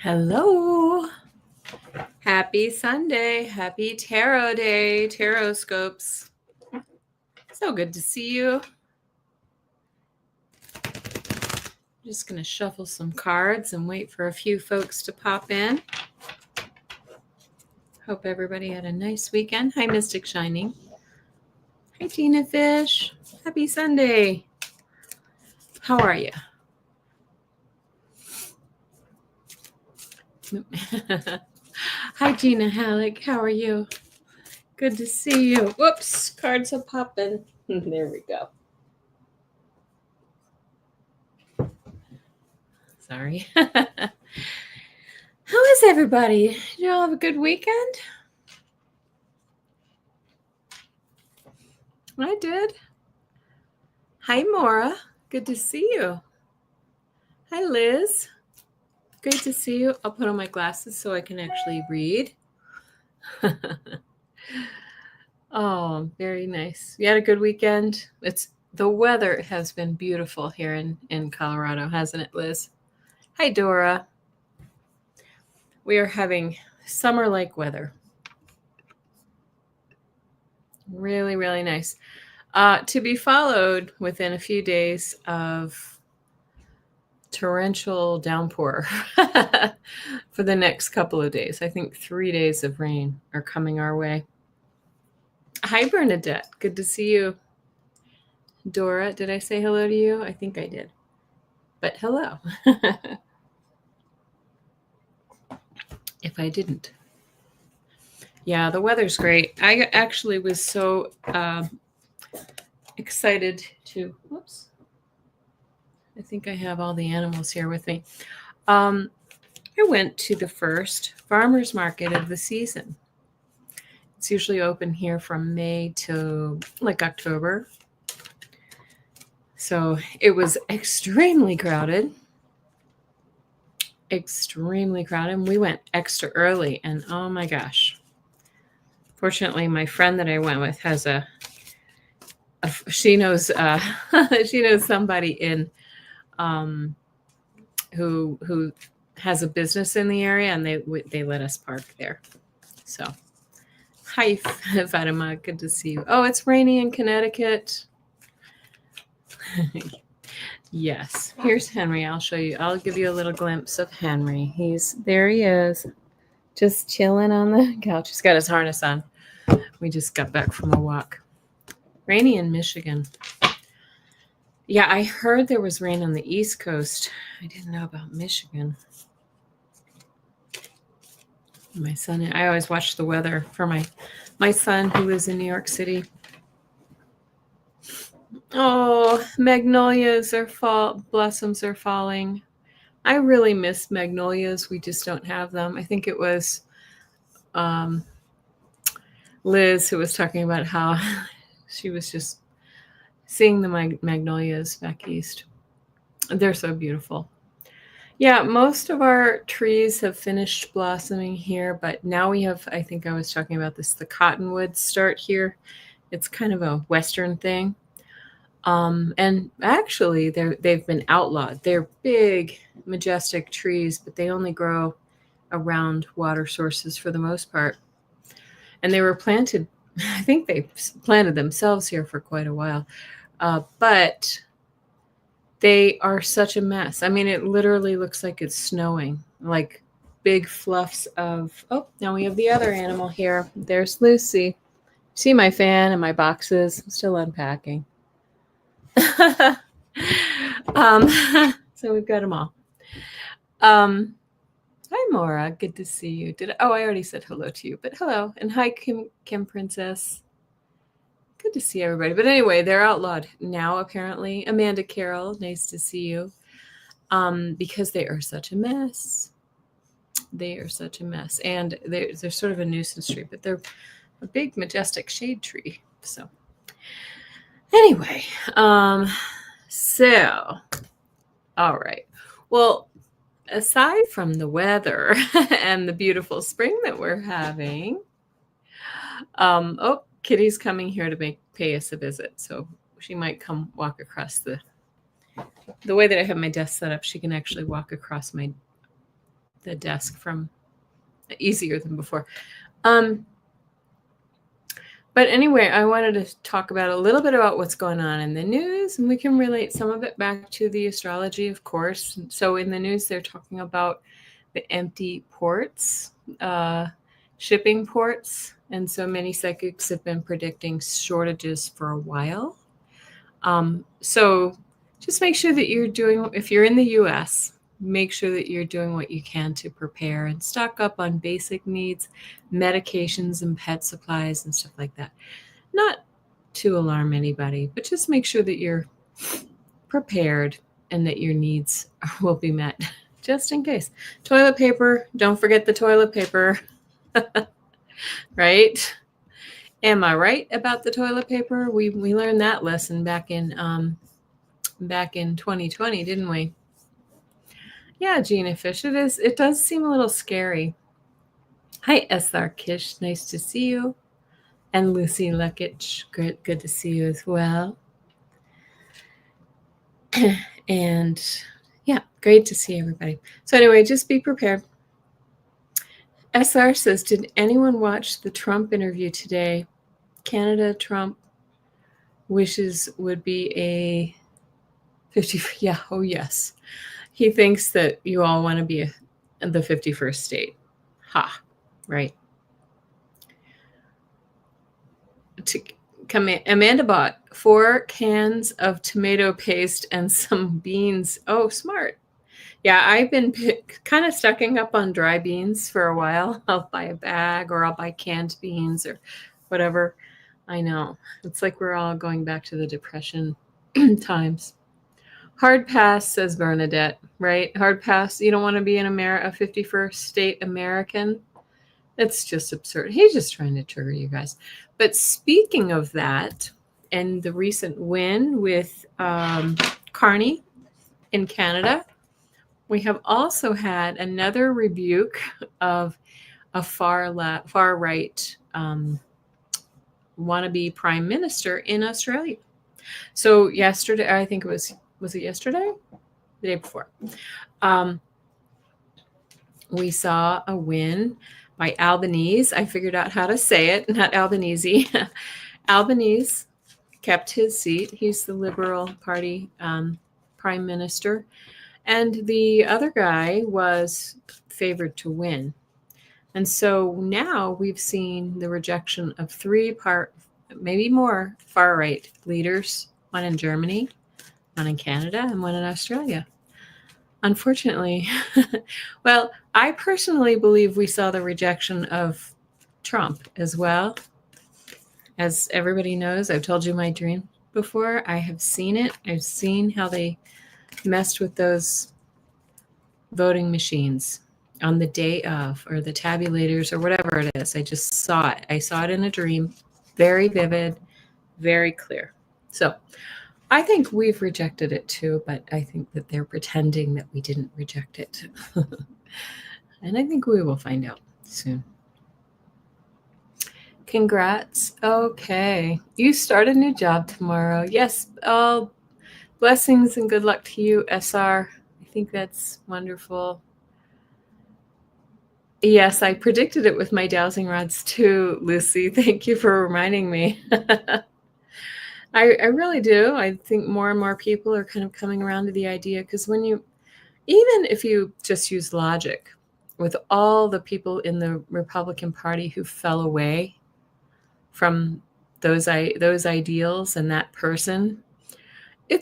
Hello. Happy Sunday. Happy Tarot Day, TarotScopes. So good to see you. I'm just going to shuffle some cards and wait for a few folks to pop in. Hope everybody had a nice weekend. Hi, Mystic Shining. Hi, Tina Fish. Happy Sunday. How are you? Hi, Gina Halleck. How are you? Good to see you. Whoops, cards are popping. There we go. Sorry. How is everybody? Did you all have a good weekend? I did. Hi, Maura. Good to see you. Hi, Liz. Great to see you. I'll put on my glasses so I can actually read. Oh, very nice. You had a good weekend? The weather has been beautiful here in Colorado, hasn't it, Liz? Hi, Dora. We are having summer-like weather. Really, really nice. To be followed within a few days of torrential downpour for the next couple of days. I think 3 days of rain are coming our way. Hi, Bernadette. Good to see you. Dora, did I say hello to you? I think I did. But hello. If I didn't. Yeah, the weather's great. I actually was so excited to, whoops. I think I have all the animals here with me. I went to the first farmer's market of the season. It's usually open here from May to like October. So it was extremely crowded. Extremely crowded. And we went extra early and oh my gosh. Fortunately, my friend that I went with has she knows she knows somebody in who has a business in the area, and they let us park there. So, hi, Fatima, good to see you. Oh, it's rainy in Connecticut. Yes, here's Henry. I'll show you. I'll give you a little glimpse of Henry. There he is, just chilling on the couch. He's got his harness on. We just got back from a walk. Rainy in Michigan. Yeah, I heard there was rain on the East Coast. I didn't know about Michigan. My son, I always watch the weather for my son who lives in New York City. Oh, magnolias blossoms are falling. I really miss magnolias. We just don't have them. I think it was Liz who was talking about how she was just seeing the magnolias back east. They're so beautiful. Yeah, most of our trees have finished blossoming here, but now we have, I think I was talking about this, the cottonwoods start here. It's kind of a Western thing. And actually, they've been outlawed. They're big, majestic trees, but they only grow around water sources for the most part. And they were planted, I think they planted themselves here for quite a while. But they are such a mess. I mean, it literally looks like it's snowing, like big fluffs of, oh, now we have the other animal here. There's Lucy. See my fan and my boxes? I'm still unpacking. So we've got them all. Hi, Maura. Good to see you. I already said hello to you, but hello. And hi, Kim Princess. Good to see everybody. But anyway, they're outlawed now, apparently. Amanda Carroll, nice to see you. Because they are such a mess. They are such a mess. And they're sort of a nuisance tree, but they're a big, majestic shade tree. So anyway, so, all right. Well, aside from the weather and the beautiful spring that we're having, oh, Kitty's coming here to pay us a visit. So she might come walk across the way that I have my desk set up. She can actually walk across my the desk from easier than before. But anyway, I wanted to talk about a little bit about what's going on in the news, and we can relate some of it back to the astrology, of course. So in the news, they're talking about the empty ports, shipping ports. And so many psychics have been predicting shortages for a while. So just make sure that you're doing, if you're in the US, make sure that you're doing what you can to prepare and stock up on basic needs, medications and pet supplies and stuff like that. Not to alarm anybody, but just make sure that you're prepared and that your needs will be met, just in case. Toilet paper, don't forget the toilet paper, right? Am I right about the toilet paper? We learned that lesson back in 2020, didn't we? Yeah, Gina Fish, it does seem a little scary. Hi, SR Kish, nice to see you. And Lucy Luckich, good to see you as well. And yeah, great to see everybody. So anyway, just be prepared. SR says, did anyone watch the Trump interview today? Canada Trump wishes would be a 50. Yeah, oh yes. He thinks that you all want to be the 51st state. Ha, right. Amanda bought 4 cans of tomato paste and some beans. Oh, smart. Yeah, I've been kind of stocking up on dry beans for a while. I'll buy a bag or I'll buy canned beans or whatever. I know. It's like we're all going back to the Depression times. Hard pass, says Bernadette, right? Hard pass. You don't want to be a 51st state American. It's just absurd. He's just trying to trigger you guys. But speaking of that, and the recent win with Carney in Canada, we have also had another rebuke of a far right wannabe prime minister in Australia. So yesterday, I think was it yesterday? The day before. We saw a win by Albanese. I figured out how to say it, not Albanese. Albanese kept his seat. He's the Liberal Party prime minister. And the other guy was favored to win. And so now we've seen the rejection of 3 maybe more far-right leaders, one in Germany, one in Canada, and one in Australia. Unfortunately, well, I personally believe we saw the rejection of Trump as well. As everybody knows, I've told you my dream before. I have seen it. I've seen how they messed with those voting machines on the day of, or the tabulators, or whatever it is. I just saw it. I saw it in a dream. Very vivid, very clear. So I think we've rejected it too, but I think that they're pretending that we didn't reject it. And I think we will find out soon. Congrats. Okay. You start a new job tomorrow. Yes. Oh, blessings and good luck to you, SR. I think that's wonderful. Yes, I predicted it with my dowsing rods too, Lucy. Thank you for reminding me. I really do. I think more and more people are kind of coming around to the idea, because even if you just use logic, with all the people in the Republican Party who fell away from those ideals and that person, it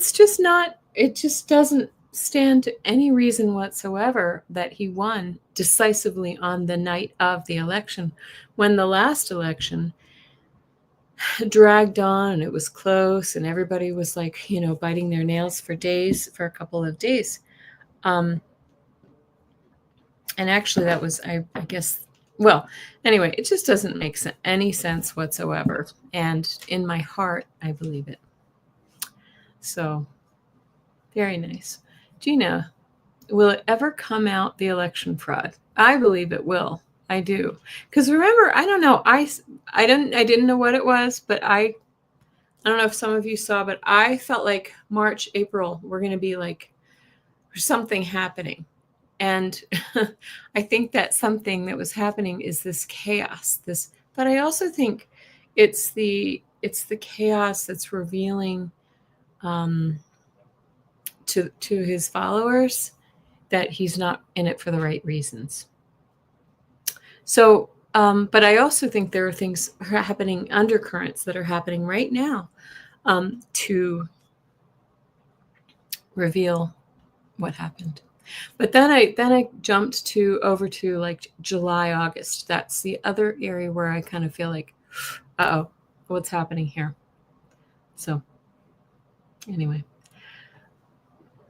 just doesn't stand to any reason whatsoever that he won decisively on the night of the election, when the last election dragged on and it was close and everybody was like, biting their nails for a couple of days. And actually that was, I guess, well, anyway, it just doesn't make any sense whatsoever. And in my heart, I believe it. So very nice. Gina, will it ever come out, the election fraud? I believe it will. I do. Because remember, I don't know. I didn't know what it was, but I don't know if some of you saw, but I felt like March, April, we're going to be like, there's something happening. And I think that something that was happening is this chaos, but I also think it's the chaos that's revealing to his followers that he's not in it for the right reasons. So, but I also think there are things happening, undercurrents that are happening right now to reveal what happened. But then I jumped over to like July, August. That's the other area where I kind of feel like, uh-oh, what's happening here? So anyway,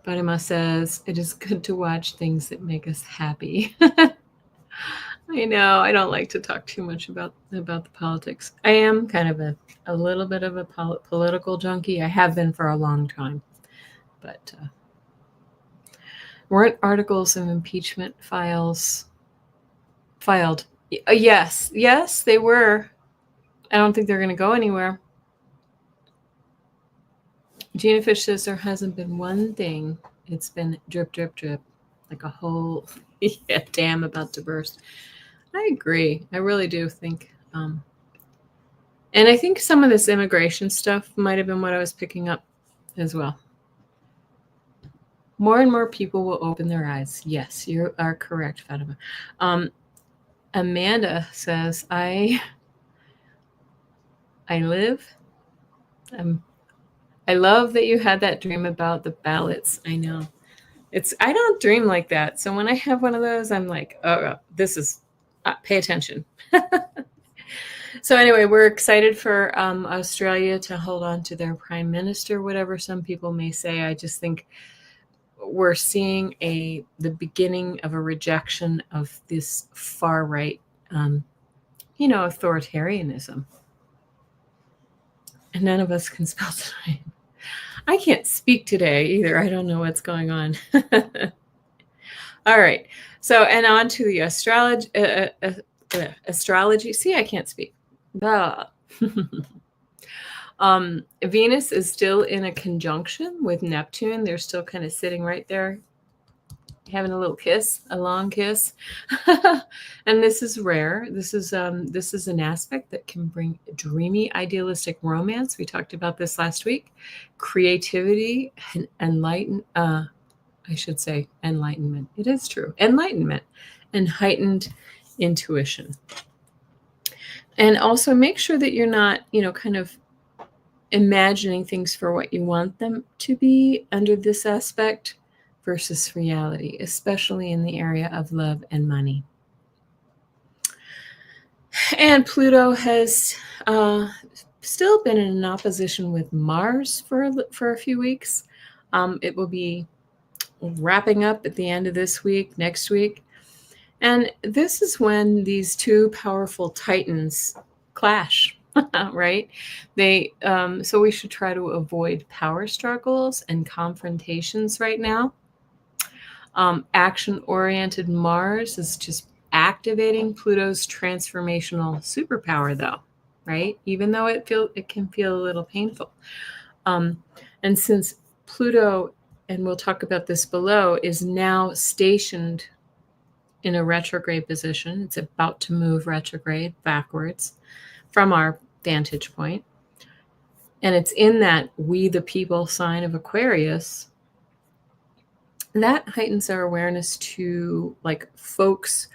Fatima says, it is good to watch things that make us happy. I know, I don't like to talk too much about the politics. I am kind of a little bit of a political junkie. I have been for a long time. But weren't articles of impeachment filed? Yes, they were. I don't think they're going to go anywhere. Gina Fish says there hasn't been one thing. It's been drip, drip, drip, like a whole dam about to burst. I agree. I really do think. And I think some of this immigration stuff might have been what I was picking up as well. More and more people will open their eyes. Yes, you are correct, Fatima. Amanda says, I love that you had that dream about the ballots. I know. I don't dream like that. So when I have one of those, I'm like, oh, this is, pay attention. So anyway, we're excited for Australia to hold on to their prime minister, whatever some people may say. I just think we're seeing the beginning of a rejection of this far right, authoritarianism. And none of us can spell tonight. I can't speak today either. I don't know what's going on. All right. So, and on to the astrology. See, I can't speak. Venus is still in a conjunction with Neptune. They're still kind of sitting right there, having a little kiss, a long kiss. And this is rare. This is an aspect that can bring dreamy, idealistic romance. We talked about this last week. Creativity and enlightenment. It is true. Enlightenment and heightened intuition. And also make sure that you're not, kind of imagining things for what you want them to be under this aspect versus reality, especially in the area of love and money. And Pluto has still been in an opposition with Mars for a few weeks. It will be wrapping up at the end of this week, next week. And this is when these two powerful titans clash, right? So we should try to avoid power struggles and confrontations right now. Action-oriented Mars is just activating Pluto's transformational superpower, though, right? Even though it can feel a little painful. And since Pluto, and we'll talk about this below, is now stationed in a retrograde position. It's about to move retrograde backwards from our vantage point. And it's in that we the people sign of Aquarius. That heightens our awareness to like folks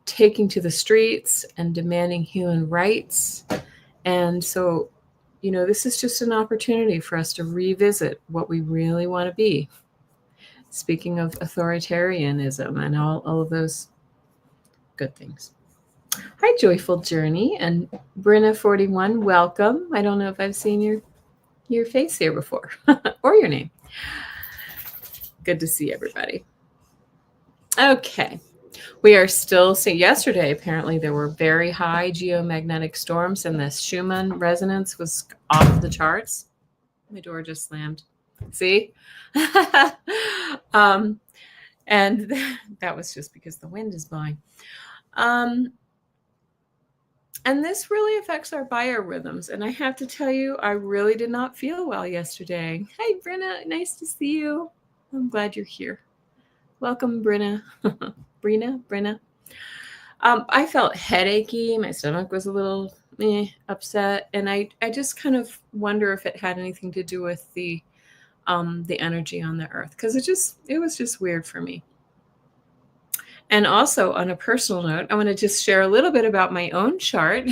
taking to the streets and demanding human rights. And so, this is just an opportunity for us to revisit what we really want to be. Speaking of authoritarianism and all of those good things. Hi, Joyful Journey and Brenna41. Welcome. I don't know if I've seen your face here before or your name. Good to see everybody. Okay. We are still seeing, yesterday, apparently there were very high geomagnetic storms and the Schumann resonance was off the charts. My door just slammed. See? And that was just because the wind is blowing. And this really affects our biorhythms. And I have to tell you, I really did not feel well yesterday. Hi, Brenna. Nice to see you. I'm glad you're here. Welcome, Brenna. Brenna. I felt headachy. My stomach was a little upset, and I just kind of wonder if it had anything to do with the energy on the earth, because it was just weird for me. And also, on a personal note, I want to just share a little bit about my own chart.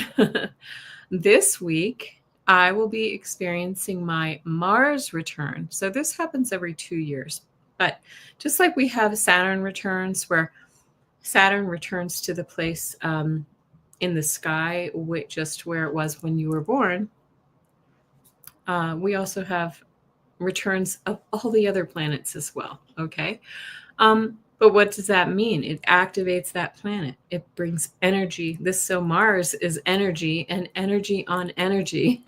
This week, I will be experiencing my Mars return. So this happens every 2 years. But just like we have Saturn returns, where Saturn returns to the place in the sky, just where it was when you were born, we also have returns of all the other planets as well. Okay. But what does that mean? It activates that planet. It brings energy. So Mars is energy, and energy on energy.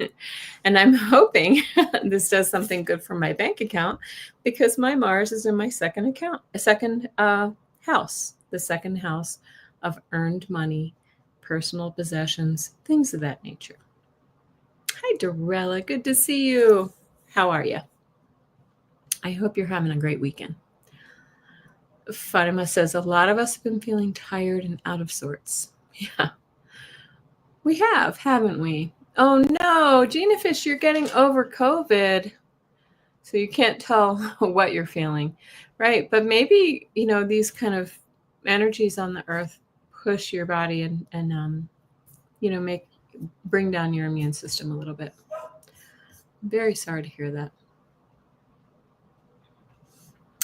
And I'm hoping this does something good for my bank account, because my Mars is in my second house, the second house of earned money, personal possessions, things of that nature. Hi, Dorella. Good to see you. How are you? I hope you're having a great weekend. Fatima says, a lot of us have been feeling tired and out of sorts. Yeah, we have, haven't we? Oh no, Gina Fish, you're getting over COVID. So you can't tell what you're feeling, right? But maybe, these kind of energies on the earth push your body and bring down your immune system a little bit. I'm very sorry to hear that.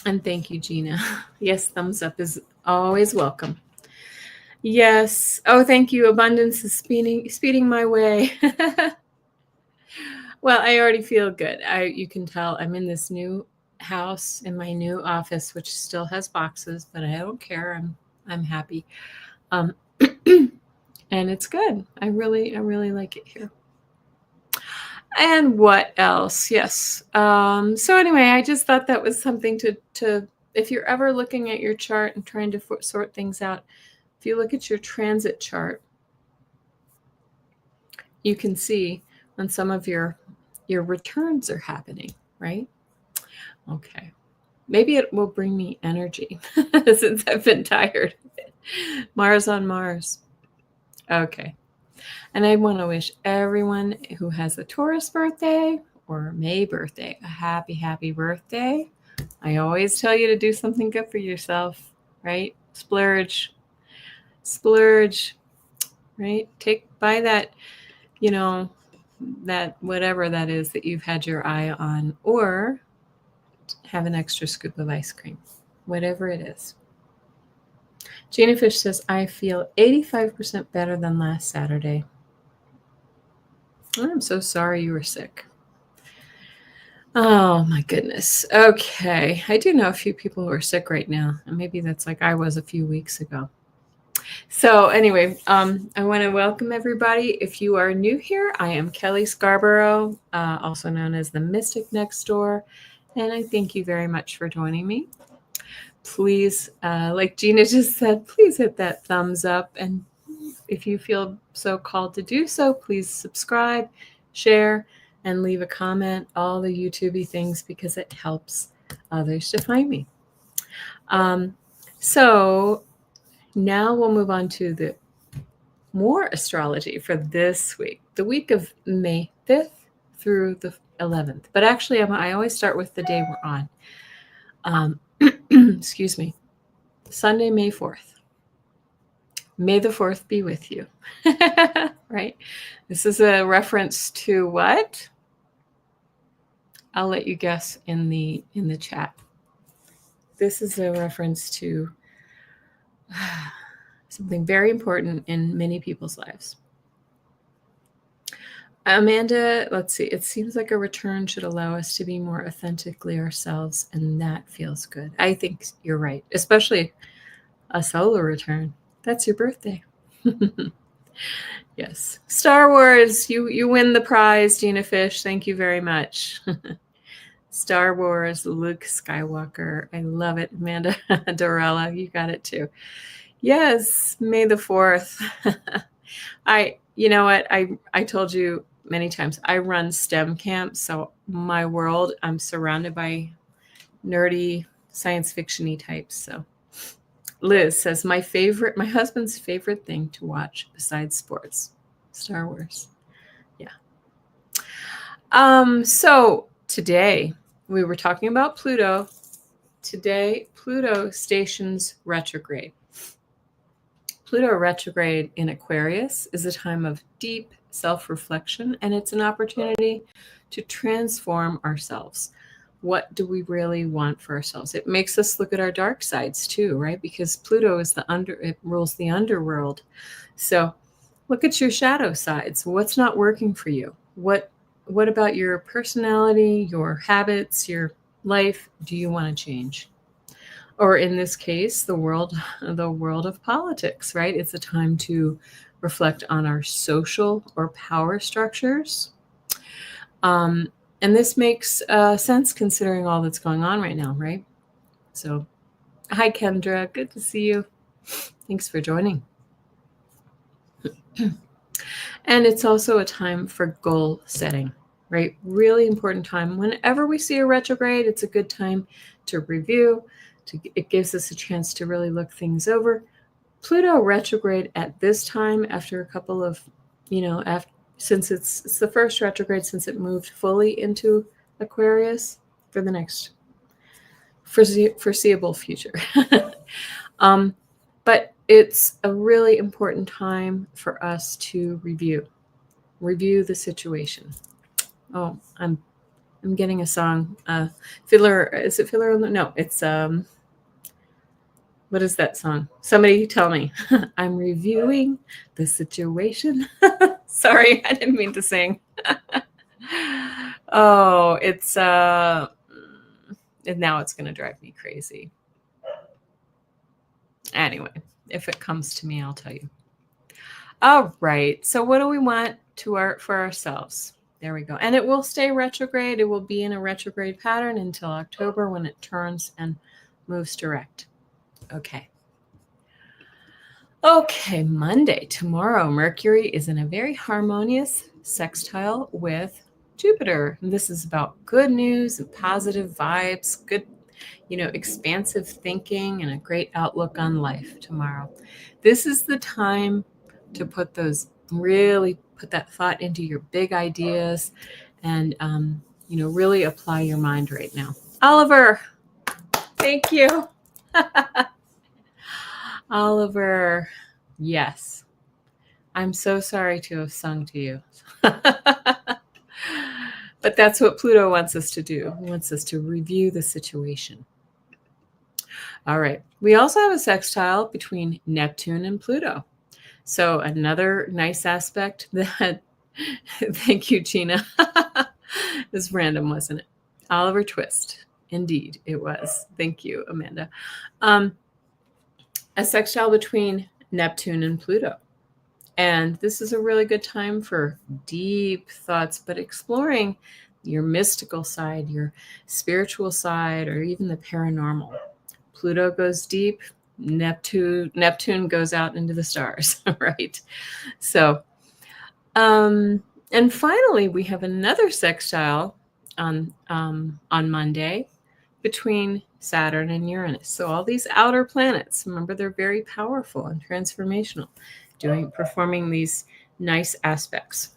And thank you, Gina. Yes, thumbs up is always welcome. Yes. Oh, thank you. Abundance is speeding my way. Well, I already feel good. You can tell I'm in this new house, in my new office, which still has boxes, but I don't care. I'm happy. And it's good. I really like it here. And what else? Yes. So anyway, I just thought that was something to if you're ever looking at your chart and trying to sort things out, if you look at your transit chart, you can see when some of your returns are happening, right? Okay. Maybe it will bring me energy since I've been tired. Mars on Mars. Okay. And I want to wish everyone who has a Taurus birthday or May birthday a happy, happy birthday. I always tell you to do something good for yourself, right? Splurge, right? Buy that, that whatever that is that you've had your eye on, or have an extra scoop of ice cream, whatever it is. Gina Fish says, I feel 85% better than last Saturday. I'm so sorry you were sick. Oh my goodness. Okay. I do know a few people who are sick right now, and maybe that's like I was a few weeks ago. So anyway, I want to welcome everybody. If you are new here, I am Kelly Scarborough, also known as the Mystic Next Door, and I thank you very much for joining me. Please, like Gina just said, please hit that thumbs up, and if you feel so called to do so, please subscribe, share, and leave a comment, all the YouTube-y things, because it helps others to find me. So now we'll move on to the more astrology for this week, the week of May 5th through the 11th. But actually, I always start with the day we're on. Excuse me. Sunday, May 4th. May the 4th be with you. Right? This is a reference to what? I'll let you guess in the chat. This is a reference to something very important in many people's lives. Amanda, let's see. It seems like a return should allow us to be more authentically ourselves, and that feels good. I think you're right, especially a solar return. That's your birthday. Yes. Star Wars, you win the prize, Gina Fish. Thank you very much. Star Wars, Luke Skywalker. I love it. Amanda Dorella, you got it too. Yes, May the 4th. You know what? I told you many times, I run STEM camps. So my world, I'm surrounded by nerdy science fiction-y types. So Liz says, my husband's favorite thing to watch besides sports, Star Wars. Yeah. So today we were talking about Pluto. Today, Pluto stations retrograde. Pluto retrograde in Aquarius is a time of deep self-reflection, and it's an opportunity to transform ourselves. What do we really want for ourselves? It makes us look at our dark sides too, right? Because Pluto is it rules the underworld. So look at your shadow sides. What's not working for you? What about your personality, your habits, your life do you want to change? Or in this case, the world of politics, right? It's a time to reflect on our social or power structures. And this makes sense considering all that's going on right now, right? So, hi, Kendra. Good to see you. Thanks for joining. And it's also a time for goal setting, right? Really important time. Whenever we see a retrograde, it's a good time to review. It gives us a chance to really look things over. Pluto retrograde at this time, after a couple of, since it's the first retrograde since it moved fully into Aquarius for the next foreseeable future. But it's a really important time for us to review the situation. Oh, I'm getting a song. Fiddler, is it Fiddler? No, it's what is that song? Somebody tell me. I'm reviewing the situation. Sorry, I didn't mean to sing. Oh, it's and now it's going to drive me crazy. Anyway, if it comes to me, I'll tell you. All right. So what do we want for ourselves? There we go. And it will stay retrograde. It will be in a retrograde pattern until October when it turns and moves direct. Okay. Okay, Monday, tomorrow, Mercury is in a very harmonious sextile with Jupiter. And this is about good news and positive vibes, good, expansive thinking and a great outlook on life tomorrow. This is the time to really put that thought into your big ideas and, really apply your mind right now. Oliver, thank you. Oliver, yes. I'm so sorry to have sung to you. But that's what Pluto wants us to do. He wants us to review the situation. All right. We also have a sextile between Neptune and Pluto. So another nice aspect that, thank you, Gina. It was random, wasn't it? Oliver Twist. Indeed, it was. Thank you, Amanda. A sextile between Neptune and Pluto. And this is a really good time for deep thoughts, but exploring your mystical side, your spiritual side, or even the paranormal. Pluto goes deep, Neptune goes out into the stars, right? So, and finally, we have another sextile on Monday between Saturn and Uranus. So all these outer planets, remember, they're very powerful and transformational, performing these nice aspects.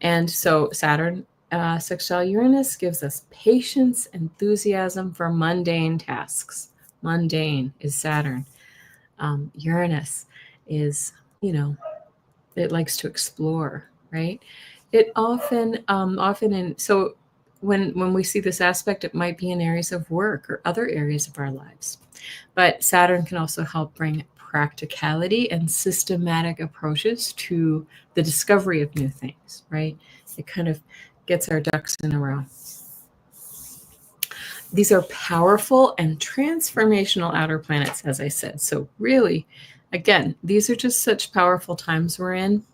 And so Saturn sextile Uranus gives us patience, enthusiasm for mundane tasks. Mundane is Saturn. Uranus is, it likes to explore, right? It often so when we see this aspect, it might be in areas of work or other areas of our lives. But Saturn can also help bring practicality and systematic approaches to the discovery of new things, right? It kind of gets our ducks in a row. These are powerful and transformational outer planets, as I said. So really, again, these are just such powerful times we're in.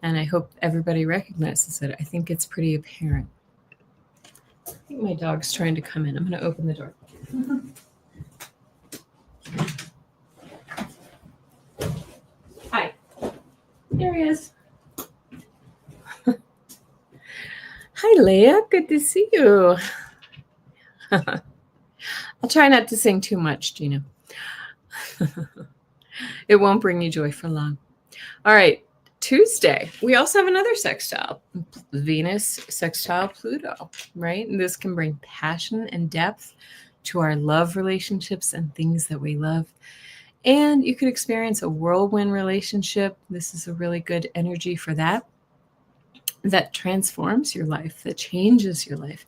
And I hope everybody recognizes it. I think it's pretty apparent. I think my dog's trying to come in. I'm going to open the door. Hi. There he is. Hi, Leah. Good to see you. I'll try not to sing too much, Gina. It won't bring you joy for long. All right, Tuesday, we also have another sextile, Venus sextile Pluto, right? And this can bring passion and depth to our love relationships and things that we love. And you could experience a whirlwind relationship. This is a really good energy for that transforms your life, that changes your life.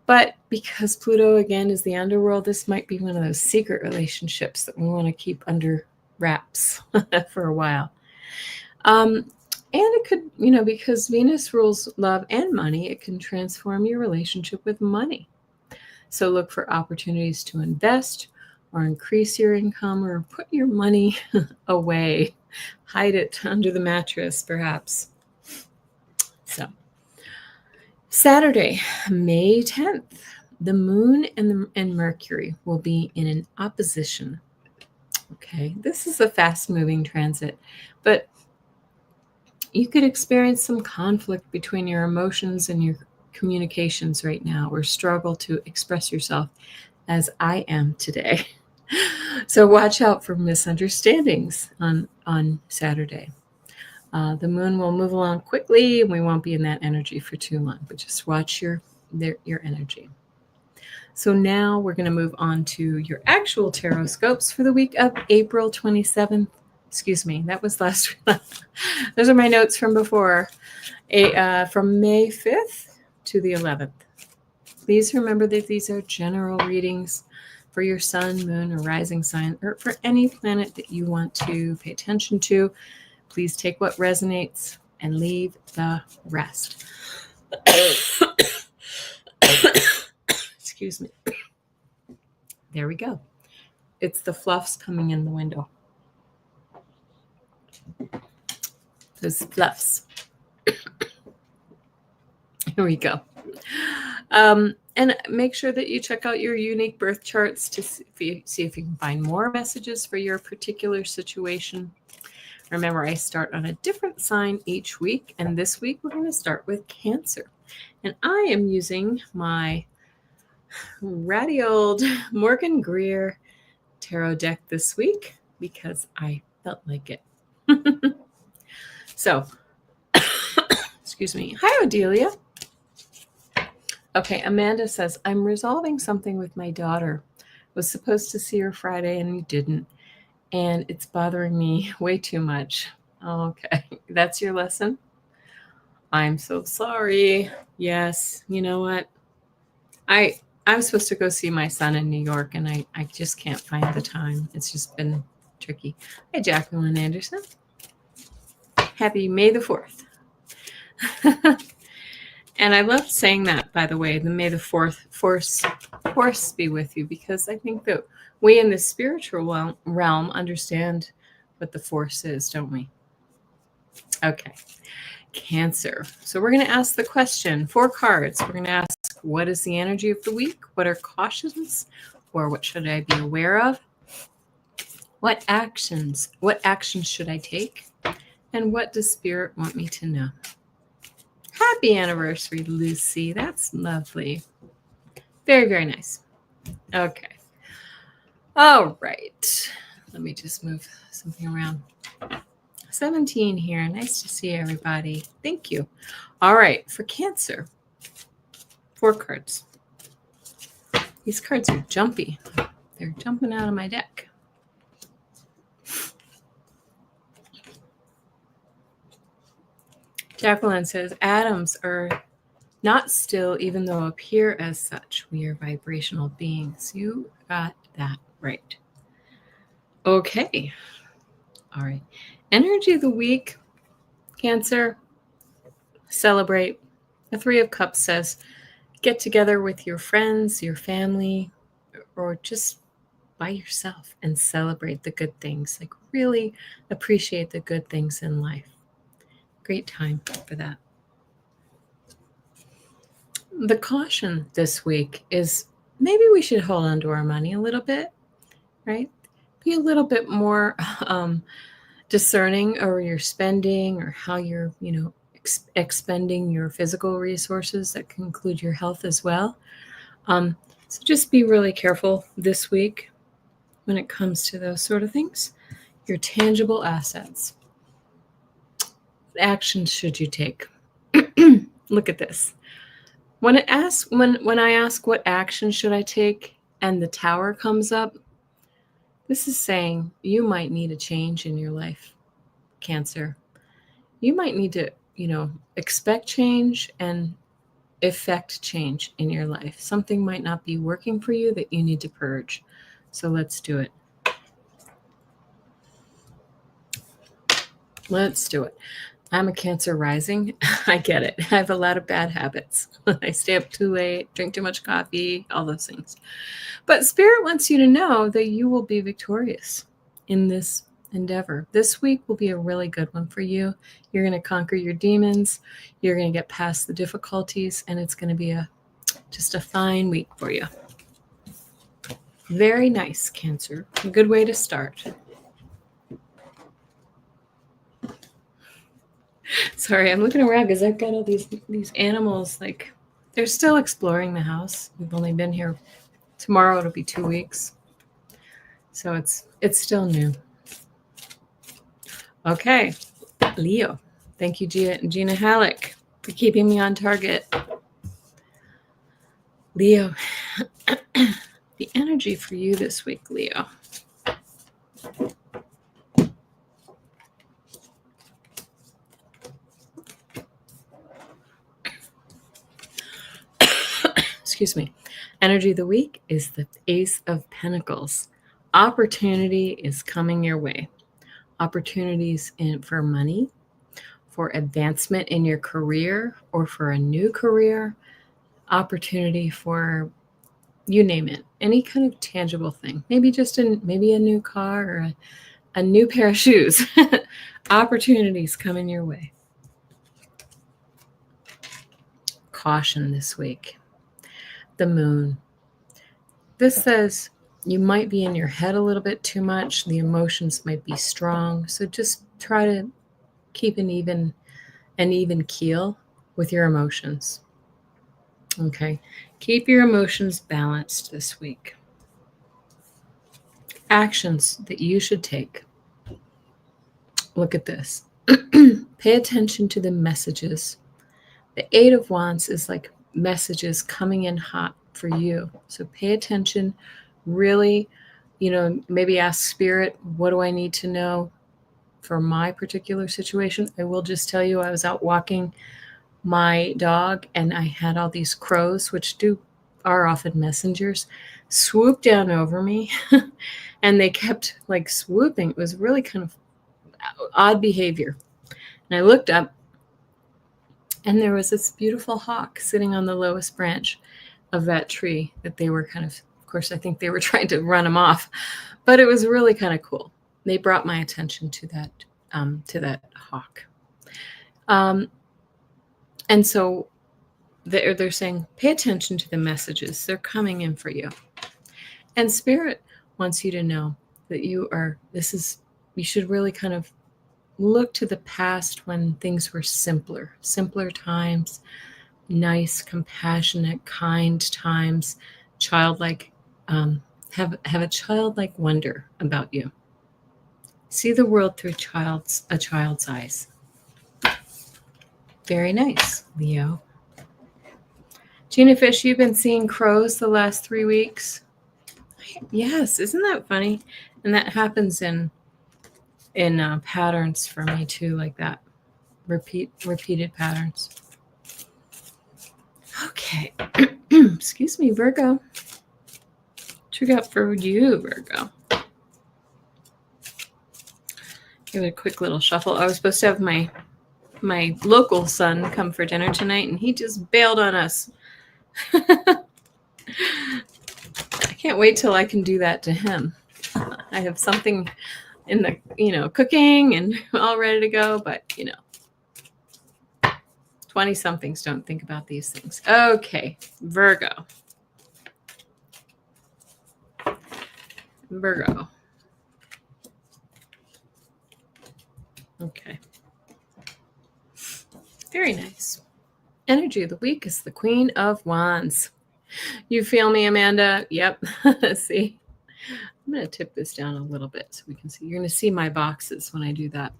But because Pluto, again, is the underworld, this might be one of those secret relationships that we want to keep under wraps for a while. And it could, because Venus rules love and money, it can transform your relationship with money. So look for opportunities to invest or increase your income or put your money away. Hide it under the mattress, perhaps. So Saturday, May 10th, the moon and Mercury will be in an opposition. Okay, this is a fast-moving transit, but you could experience some conflict between your emotions and your communications right now, or struggle to express yourself as I am today. So watch out for misunderstandings on Saturday. The moon will move along quickly, and we won't be in that energy for too long, but just watch your energy. So now we're going to move on to your actual tarot scopes for the week of April 27th. Excuse me, that was last week. Those are my notes from before, from May 5th to the 11th. Please remember that these are general readings for your sun, moon, or rising sign, or for any planet that you want to pay attention to. Please take what resonates and leave the rest. Excuse me. There we go. It's the fluffs coming in the window. Those fluffs. Here we go. And make sure that you check out your unique birth charts to see if you can find more messages for your particular situation. Remember, I start on a different sign each week, and this week we're going to start with Cancer. And I am using my ratty old Morgan Greer tarot deck this week because I felt like it. So, excuse me. Hi, Odelia. Okay, Amanda says, I'm resolving something with my daughter. Was supposed to see her Friday and we didn't. And it's bothering me way too much. Okay, that's your lesson? I'm so sorry. Yes, you know what? I'm supposed to go see my son in New York, and I just can't find the time. It's just been tricky. Hi, Jacqueline Anderson. Happy May the 4th. And I love saying that, by the way, the May the 4th force be with you, because I think that we in the spiritual realm understand what the force is, don't we? Okay. Cancer. So we're going to ask the question, 4 cards. We're going to ask, what is the energy of the week? What are cautions? Or what should I be aware of? What actions should I take? And what does Spirit want me to know? Happy anniversary, Lucy. That's lovely. Very, very nice. Okay. All right. Let me just move something around. 17 here. Nice to see everybody. Thank you. All right. For Cancer, 4 cards. These cards are jumpy. They're jumping out of my deck. Jacqueline says, atoms are not still, even though appear as such. We are vibrational beings. You got that right. Okay. All right. Energy of the week, Cancer, celebrate. The 3 of Cups says, get together with your friends, your family, or just by yourself and celebrate the good things. Like, really appreciate the good things in life. Great time for that. The caution this week is maybe we should hold on to our money a little bit, right? Be a little bit more discerning over your spending, or how you're, expending your physical resources. That can include your health as well. So just be really careful this week when it comes to those sort of things. Your tangible assets. What actions should you take? Look at this. When I ask what action should I take and the tower comes up, this is saying you might need a change in your life, Cancer. You might need to, expect change and effect change in your life. Something might not be working for you that you need to purge. So let's do it. Let's do it. I'm a Cancer rising. I get it. I have a lot of bad habits. I stay up too late, drink too much coffee, all those things. But Spirit wants you to know that you will be victorious in this endeavor. This week will be a really good one for you. You're going to conquer your demons. You're going to get past the difficulties, and it's going to be just a fine week for you. Very nice, Cancer. A good way to start. Sorry, I'm looking around because I've got all these animals. Like, they're still exploring the house. We've only been here. Tomorrow it'll be 2 weeks. So it's still new. Okay, Leo. Thank you, Gina Halleck, for keeping me on target. Leo, the energy for you this week, Leo. Excuse me. Energy of the week is the Ace of Pentacles. Opportunity is coming your way. Opportunities for money, for advancement in your career, or for a new career. Opportunity for, you name it, any kind of tangible thing. Maybe just maybe a new car or a new pair of shoes. Opportunities coming your way. Caution this week. The moon. This says you might be in your head a little bit too much. The emotions might be strong. So just try to keep an even keel with your emotions. Okay. Keep your emotions balanced this week. Actions that you should take. Look at this. Pay attention to the messages. The Eight of Wands is like messages coming in hot for you. So pay attention. Really, maybe ask Spirit, what do I need to know for my particular situation? I will just tell you, I was out walking my dog and I had all these crows, which are often messengers, swoop down over me and they kept like swooping. It was really kind of odd behavior. And I looked up and there was this beautiful hawk sitting on the lowest branch of that tree that they were of course, I think they were trying to run him off, but it was really kind of cool. They brought my attention to that hawk. And so they're saying, pay attention to the messages. They're coming in for you. And Spirit wants you to know that you should really kind of look to the past when things were simpler times, nice, compassionate, kind times, childlike, have a childlike wonder about you. See the world through a child's eyes. Very nice, Leo. Gina Fish, you've been seeing crows the last 3 weeks? Yes, isn't that funny? And that happens in patterns for me too, like that. Repeated patterns. Okay. Excuse me, Virgo. What you got for you, Virgo? Give it a quick little shuffle. I was supposed to have my local son come for dinner tonight, and he just bailed on us. I can't wait till I can do that to him. I have something in the, cooking and all ready to go, but 20-somethings don't think about these things. Okay, Virgo. Okay. Very nice. Energy of the week is the Queen of Wands. You feel me, Amanda? Yep. See, I'm going to tip this down a little bit so we can see. You're going to see my boxes when I do that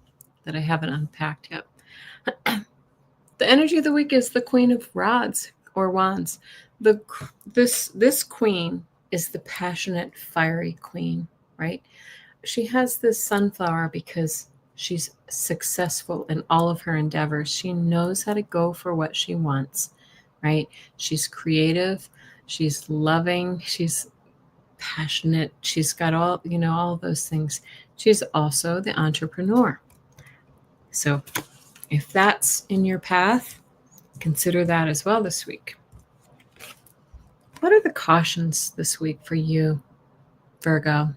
I haven't unpacked yet. The energy of the week is the Queen of Rods or Wands. This queen is the passionate, fiery queen, right? She has this sunflower because she's successful in all of her endeavors. She knows how to go for what she wants, right? She's creative, she's loving, she's passionate, she's got all of those things. She's also the entrepreneur. So if that's in your path, consider that as well this week. What are the cautions this week for you, Virgo?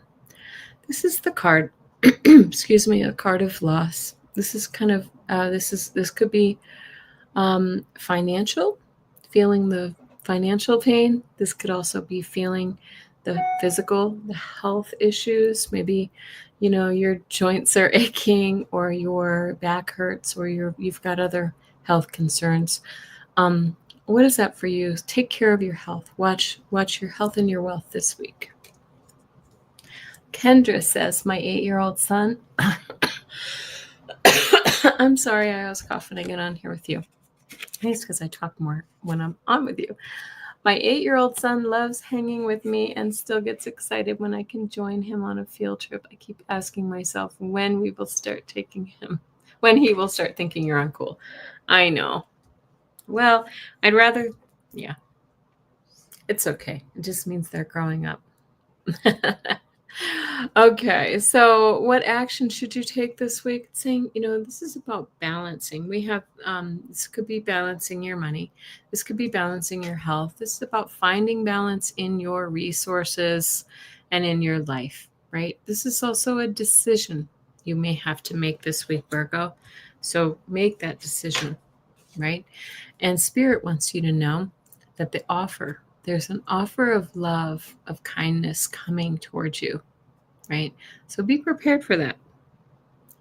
This is the card, excuse me, a card of loss. This is kind of, this could be financial, feeling the financial pain. This could also be feeling the physical, the health issues. Maybe, your joints are aching or your back hurts or you've got other health concerns. What is that for you? Take care of your health. Watch your health and your wealth this week. Kendra says, my 8-year-old son. I'm sorry, I was coughing again on here with you. It's because I talk more when I'm on with you. My 8-year-old son loves hanging with me and still gets excited when I can join him on a field trip. I keep asking myself when he will start thinking you're uncool. I know. Well, I'd rather, yeah. It's okay. It just means they're growing up. Okay, so what action should you take this week? It's saying, this is about balancing. We have, this could be balancing your money. This could be balancing your health. This is about finding balance in your resources and in your life, right? This is also a decision you may have to make this week, Virgo. So make that decision, right? And Spirit wants you to know that there's an offer of love, of kindness coming towards you, right? So be prepared for that.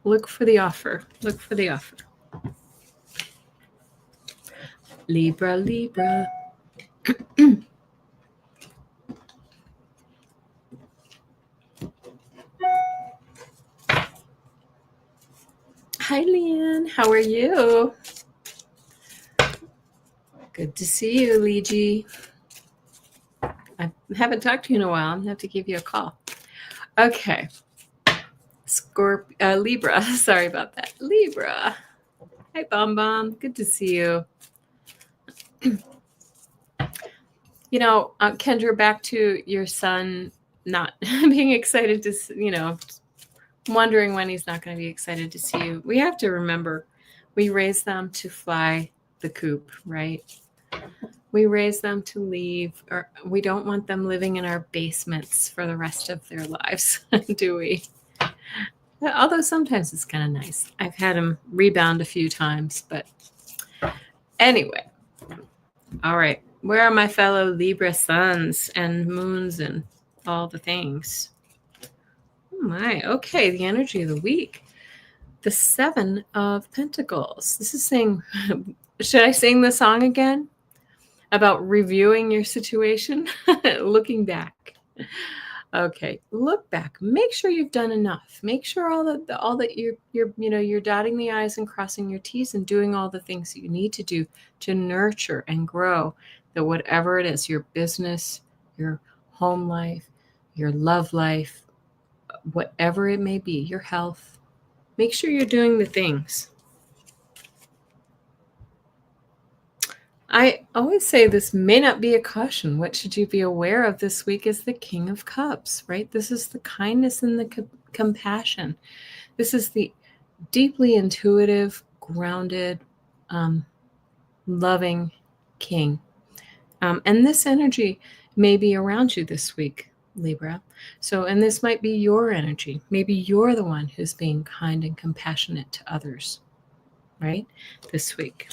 Look for the offer. Look for the offer. Libra. Hi, Leanne. How are you? Good to see you, Leegi. I haven't talked to you in a while. I'm going to have to give you a call. Okay. Libra. Sorry about that. Libra. Hi, Bomb. Good to see you. Kendra, back to your son not being excited to, wondering when he's not going to be excited to see you. We have to remember we raise them to fly the coop, right? We raise them to leave, or we don't want them living in our basements for the rest of their lives, do we? Although sometimes it's kind of nice. I've had him rebound a few times, but anyway. All right. Where are my fellow Libra suns and moons and all the things? Oh my. Okay. The energy of the week. The 7 of Pentacles. This is saying, should I sing the song again? About reviewing your situation? Looking back. Okay, look back. Make sure you've done enough. Make sure all that you're dotting the I's and crossing your T's and doing all the things that you need to do to nurture and grow that whatever it is, your business, your home life, your love life, whatever it may be, your health. Make sure you're doing the things. I always say this may not be a caution. What should you be aware of this week is the King of Cups, right? This is the kindness and the compassion. This is the deeply intuitive, grounded, loving king. And this energy may be around you this week, Libra. And this might be your energy. Maybe you're the one who's being kind and compassionate to others, right? This week.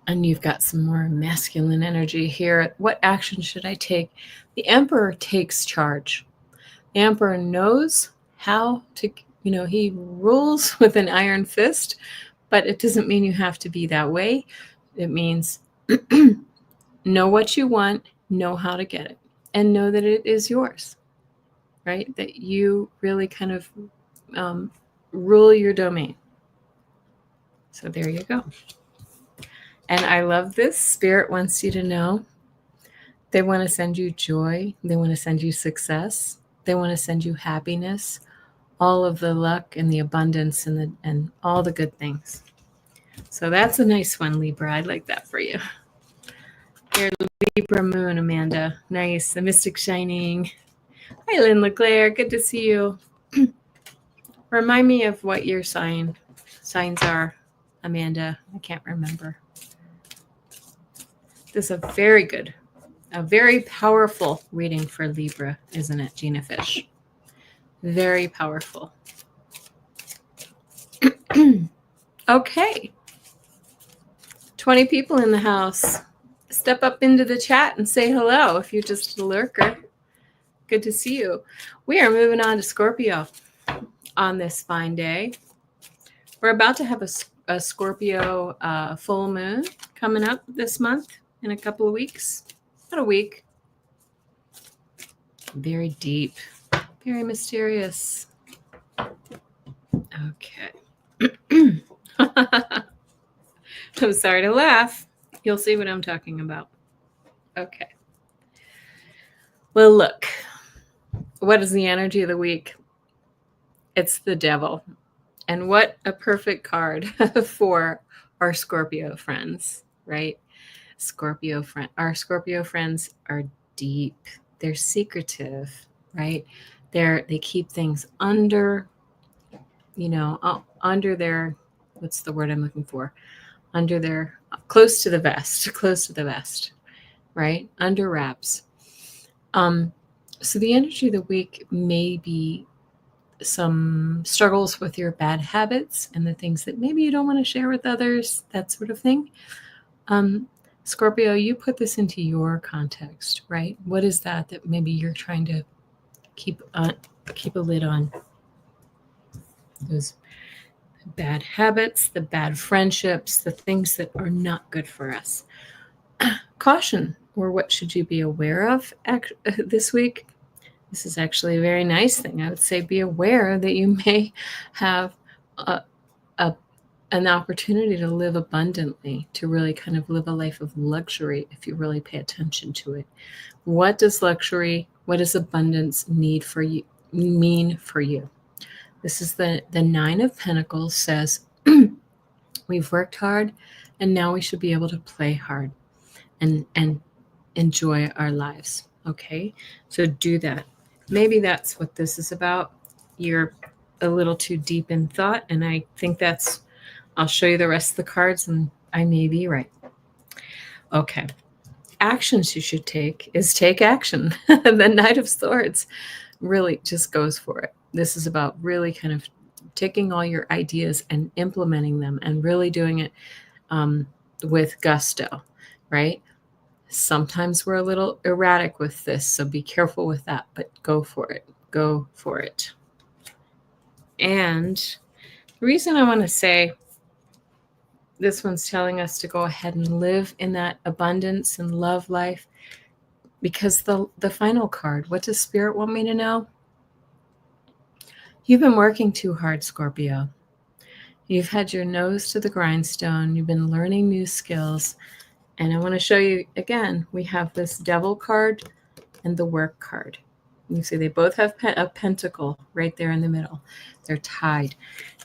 And you've got some more masculine energy here. What action should I take? The Emperor takes charge. The Emperor knows how to, he rules with an iron fist, but it doesn't mean you have to be that way. It means know what you want, know how to get it, and know that it is yours, right? That you really kind of rule your domain. So there you go. And I love this. Spirit wants you to know they want to send you joy. They want to send you success. They want to send you happiness, all of the luck and the abundance and all the good things. So that's a nice one, Libra. I'd like that for you. Your Libra moon, Amanda. Nice. The Mystic Shining. Hi, Lynn LeClaire. Good to see you. Remind me of what your signs are, Amanda. I can't remember. This is a very good, a very powerful reading for Libra, isn't it, Gina Fish? Very powerful. Okay. 20 people in the house. Step up into the chat and say hello if you're just a lurker. Good to see you. We are moving on to Scorpio on this fine day. We're about to have a Scorpio full moon coming up this month in a couple of weeks. About a week. Very deep. Very mysterious. Okay. I'm sorry to laugh. You'll see what I'm talking about. Okay. Well, look. What is the energy of the week? It's the devil. And what a perfect card for our Scorpio friends, right? Our Scorpio friends are deep. They're secretive, right? They keep things under, under their, what's the word I'm looking for? Under their, close to the vest, right? Under wraps. So the energy of the week may be some struggles with your bad habits and the things that maybe you don't want to share with others, that sort of thing. Scorpio, you put this into your context, right? What is that maybe you're trying to keep a lid on? Those bad habits, the bad friendships, the things that are not good for us. Caution, or what should you be aware of this week? This is actually a very nice thing. I would say be aware that you may have an opportunity to live abundantly, to really kind of live a life of luxury if you really pay attention to it. What does luxury, what does abundance mean for you? This is the Nine of Pentacles says, we've worked hard and now we should be able to play hard and enjoy our lives. Okay, so do that. Maybe that's what this is about. You're a little too deep in thought, and I think I'll show you the rest of the cards, and I may be right. Okay, actions you should take is take action. The Knight of Swords really just goes for it. This is about really kind of taking all your ideas and implementing them and really doing it with gusto, right? Sometimes we're a little erratic with this, so be careful with that, but go for it. Go for it. And the reason I want to say this one's telling us to go ahead and live in that abundance and love life, because the final card, what does Spirit want me to know? You've been working too hard, Scorpio. You've had your nose to the grindstone. You've been learning new skills. And I want to show you again, we have this Devil card and the Work card. You see they both have a pentacle right there in the middle. They're tied.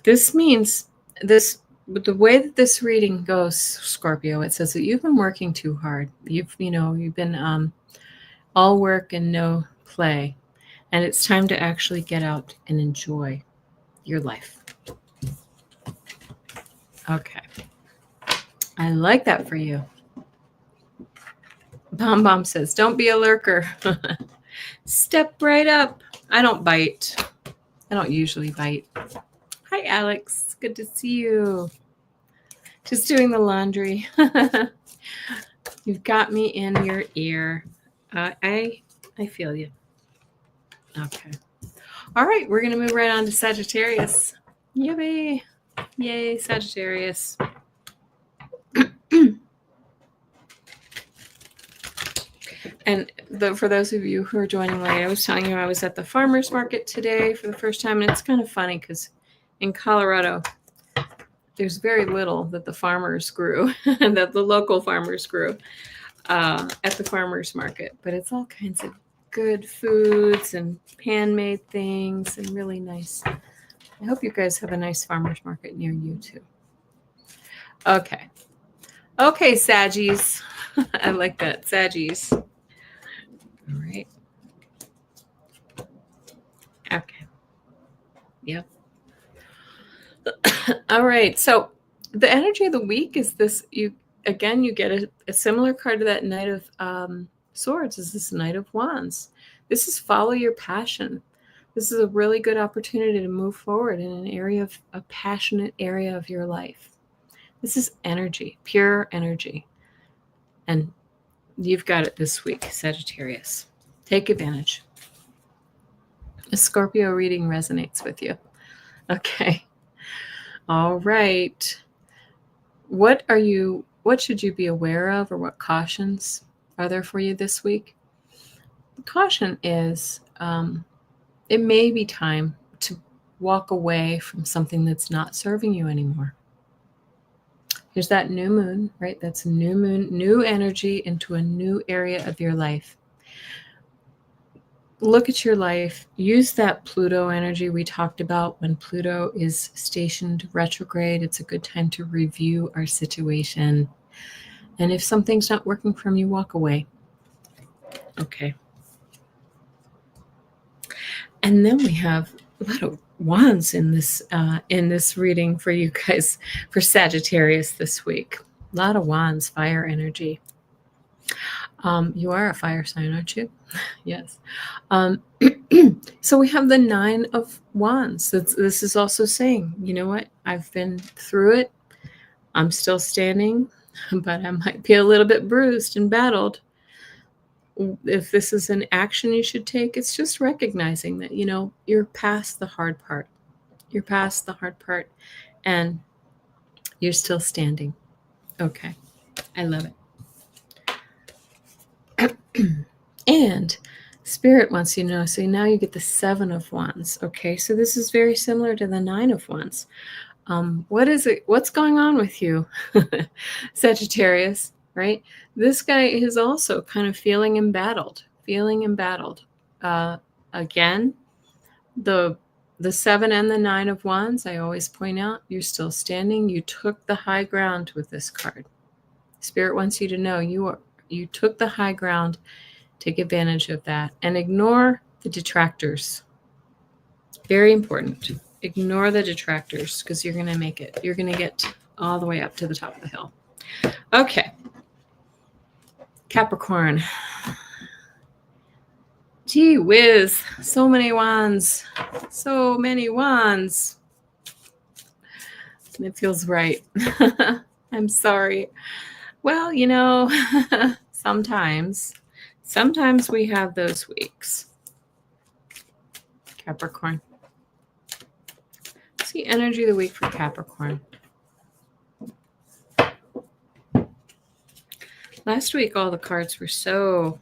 This means the way that this reading goes, Scorpio, it says that you've been working too hard. You've been all work and no play. And it's time to actually get out and enjoy your life. Okay. I like that for you. Bomb Bomb says, don't be a lurker. Step right up. I don't bite. I don't usually bite. Hi, Alex. Good to see you. Just doing the laundry. You've got me in your ear. I feel you. Okay. All right. We're going to move right on to Sagittarius. Yippee. Yay, Sagittarius. And for those of you who are joining late, I was telling you I was at the farmer's market today for the first time. And it's kind of funny because in Colorado, there's very little that the farmers grew, that the local farmers grew at the farmer's market. But it's all kinds of good foods and handmade things and really nice. I hope you guys have a nice farmer's market near you too. Okay. Okay, Saggies. I like that. Saggies. All right. Okay. Yep. All right. So the energy of the week is this. You get a similar card to that Knight of Swords. Is this Knight of Wands? This is follow your passion. This is a really good opportunity to move forward in an area of a passionate area of your life. This is energy, pure energy. And you've got it this week, Sagittarius. Take advantage. A Scorpio reading resonates with you. Okay. All right. What should you be aware of, or what cautions are there for you this week? The caution is it may be time to walk away from something that's not serving you anymore. There's that new moon, right? That's a new moon, new energy into a new area of your life. Look at your life. Use that Pluto energy we talked about. When Pluto is stationed retrograde, it's a good time to review our situation. And if something's not working for you, walk away. Okay. And then we have a lot of wands in this reading for you guys, for Sagittarius this week. A lot of wands, fire energy. You are a fire sign, aren't you? Yes. So we have the 9 of Wands. This is also saying, you know what? I've been through it. I'm still standing, but I might be a little bit bruised and battled. If this is an action you should take, it's just recognizing that, you're past the hard part. You're past the hard part, and you're still standing. Okay. I love it. And Spirit wants you to know, so now you get the 7 of Wands. Okay, so this is very similar to the 9 of Wands. What is it? What's going on with you, Sagittarius, right? This guy is also kind of feeling embattled. Again, the 7 and the 9 of Wands, I always point out, you're still standing. You took the high ground with this card. Spirit wants you to know you took the high ground. Take advantage of that and ignore the detractors. Very important. Ignore the detractors, because you're going to make it. You're going to get all the way up to the top of the hill. Okay. Capricorn. Gee whiz. So many wands. So many wands. It feels right. I'm sorry. Well, Sometimes we have those weeks. Capricorn. See energy of the week for Capricorn. Last week, all the cards were so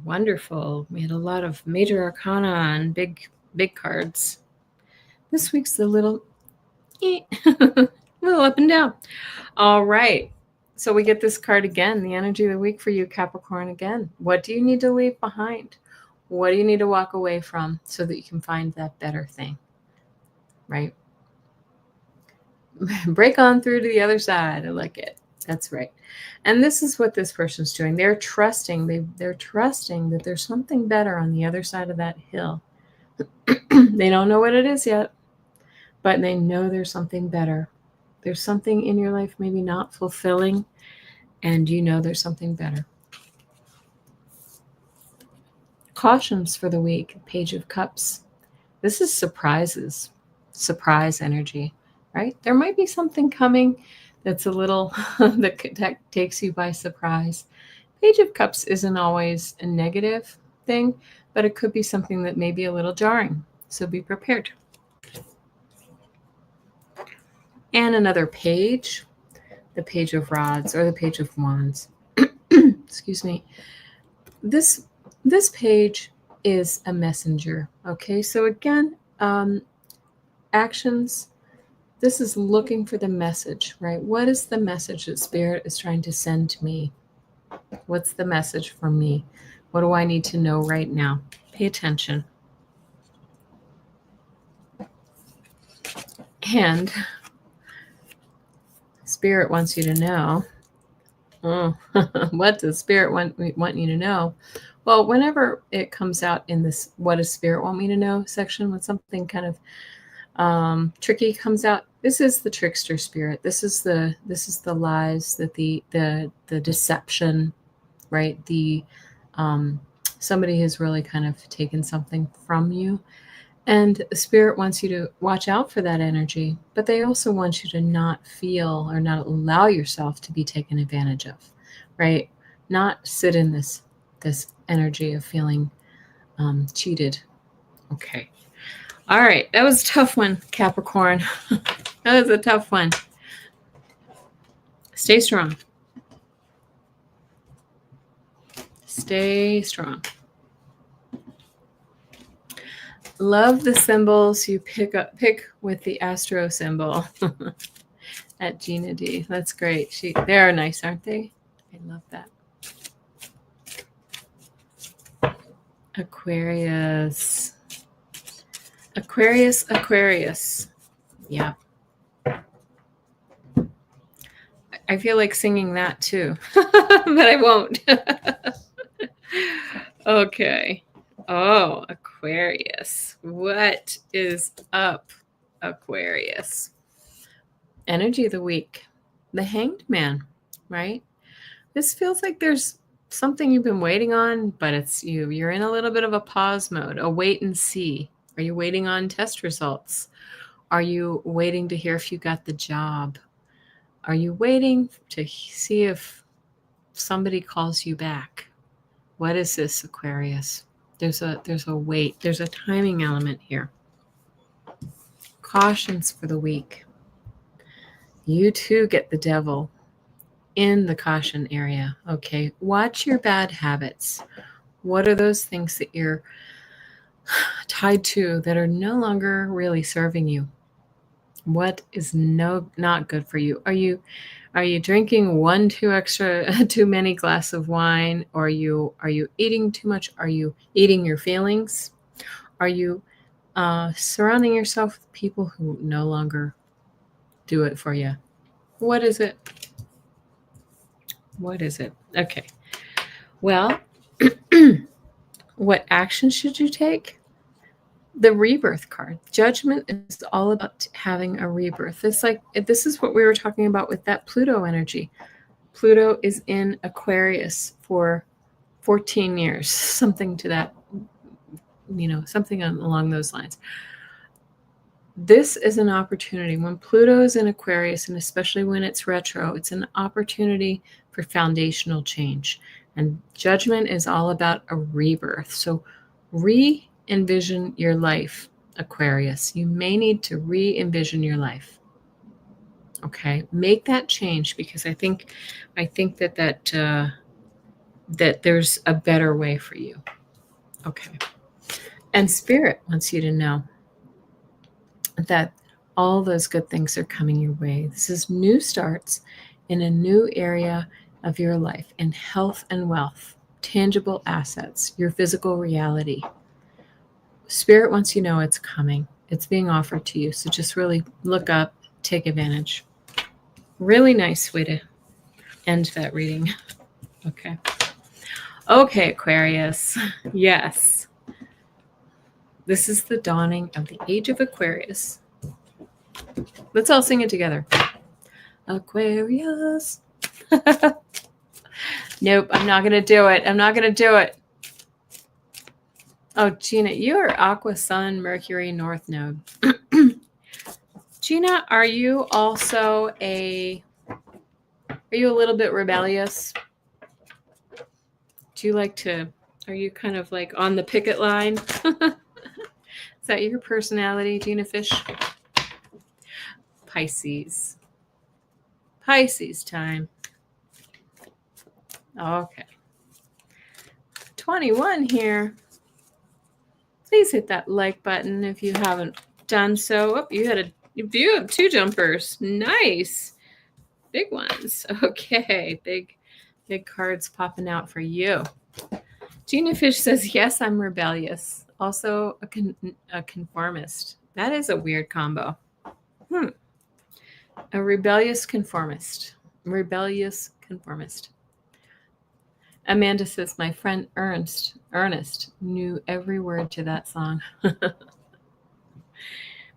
wonderful. We had a lot of major arcana and big cards. This week's a little up and down. All right. So we get this card again, the energy of the week for you, Capricorn, again. What do you need to leave behind? What do you need to walk away from so that you can find that better thing, right? Break on through to the other side. I like it. That's right. And this is what this person's doing. They're trusting. They're trusting that there's something better on the other side of that hill. They don't know what it is yet, but they know there's something better. There's something in your life maybe not fulfilling, and there's something better. Cautions for the week, Page of Cups. This is surprises, surprise energy, right? There might be something coming that's a little, that takes you by surprise. Page of Cups isn't always a negative thing, but it could be something that may be a little jarring. So be prepared. And another page, the Page of Rods or the Page of Wands. excuse me, this page is a messenger. Okay, so again, actions. This is looking for the message, right? What is the message that Spirit is trying to send to me? What's the message for me? What do I need to know right now? Pay attention. And Spirit wants you to know. Oh, what does Spirit want you to know? Well, whenever it comes out in this "What does Spirit want me to know" section, when something kind of tricky comes out, this is the trickster spirit. This is the lies, that the deception, right? The somebody has really kind of taken something from you. And Spirit wants you to watch out for that energy, but they also want you to not feel or not allow yourself to be taken advantage of, right? Not sit in this energy of feeling cheated. Okay. All right. That was a tough one, Capricorn. That was a tough one. Stay strong. Stay strong. Love the symbols you pick with the astro symbol at Gina D. That's great. They are nice, aren't they? I love that. Aquarius. Aquarius. Yeah. I feel like singing that too, but I won't. Okay. Oh, Aquarius. What is up, Aquarius? Energy of the week. The Hanged Man, right? This feels like there's something you've been waiting on, but it's you. You're in a little bit of a pause mode, a wait and see. Are you waiting on test results? Are you waiting to hear if you got the job? Are you waiting to see if somebody calls you back? What is this, Aquarius? There's a wait. There's a timing element here. Cautions for the week. You too get the devil in the caution area. Okay. Watch your bad habits. What are those things that you're tied to that are no longer really serving you? What is not good for you? Are you drinking too many glass of wine? Or are you eating too much? Are you eating your feelings? Are you surrounding yourself with people who no longer do it for you? What is it? What is it? Okay. Well, what action should you take? The rebirth card. Judgment is all about having a rebirth. This is what we were talking about with that Pluto energy. Pluto is in Aquarius for 14 years, something to that, something along those lines. This is an opportunity. When Pluto is in Aquarius, and especially when it's retro, it's an opportunity for foundational change. And judgment is all about a rebirth. So re-envision your life, Aquarius. You may need to re-envision your life. Okay, make that change, because I think that there's a better way for you. Okay, and Spirit wants you to know that all those good things are coming your way. This is new starts in a new area of your life, in health and wealth, tangible assets, your physical reality. Spirit wants you to know it's coming. It's being offered to you. So just really look up, take advantage. Really nice way to end that reading. Okay. Okay, Aquarius. Yes. This is the dawning of the age of Aquarius. Let's all sing it together. Aquarius. Nope, I'm not going to do it. I'm not going to do it. Oh, Gina, you are Aqua, Sun, Mercury, North Node. Gina, are you also are you a little bit rebellious? Are you kind of like on the picket line? Is that your personality, Gina Fish? Pisces time. Okay. 21 here. Please hit that like button if you haven't done so. Oh, you have 2 jumpers. Nice. Big ones. Okay, big cards popping out for you. Gina Fish says, yes, I'm rebellious. Also a conformist. That is a weird combo. A rebellious conformist. Amanda says, my friend Ernest knew every word to that song.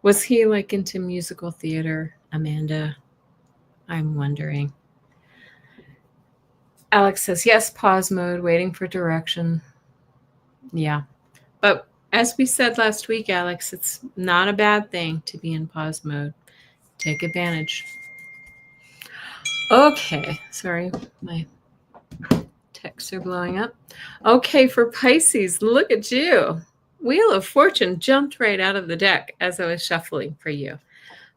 Was he like into musical theater, Amanda? I'm wondering. Alex says, yes, pause mode, waiting for direction. Yeah. But as we said last week, Alex, it's not a bad thing to be in pause mode. Take advantage. Okay. Sorry, my texts are blowing up. Okay, for Pisces, look at you. Wheel of Fortune jumped right out of the deck as I was shuffling for you.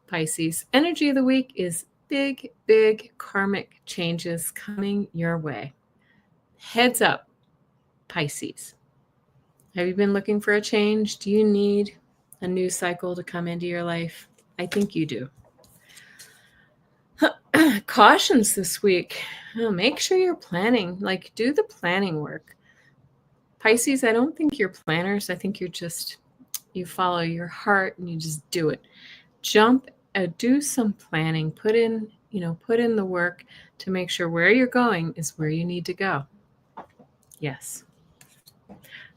Pisces, energy of the week is big, big karmic changes coming your way. Heads up, Pisces. Have you been looking for a change? Do you need a new cycle to come into your life? I think you do. Cautions this week. Make sure you're planning. Like, do the planning work. Pisces, I don't think you're planners. I think you follow your heart and you just do it. Do some planning. Put in the work to make sure where you're going is where you need to go. Yes.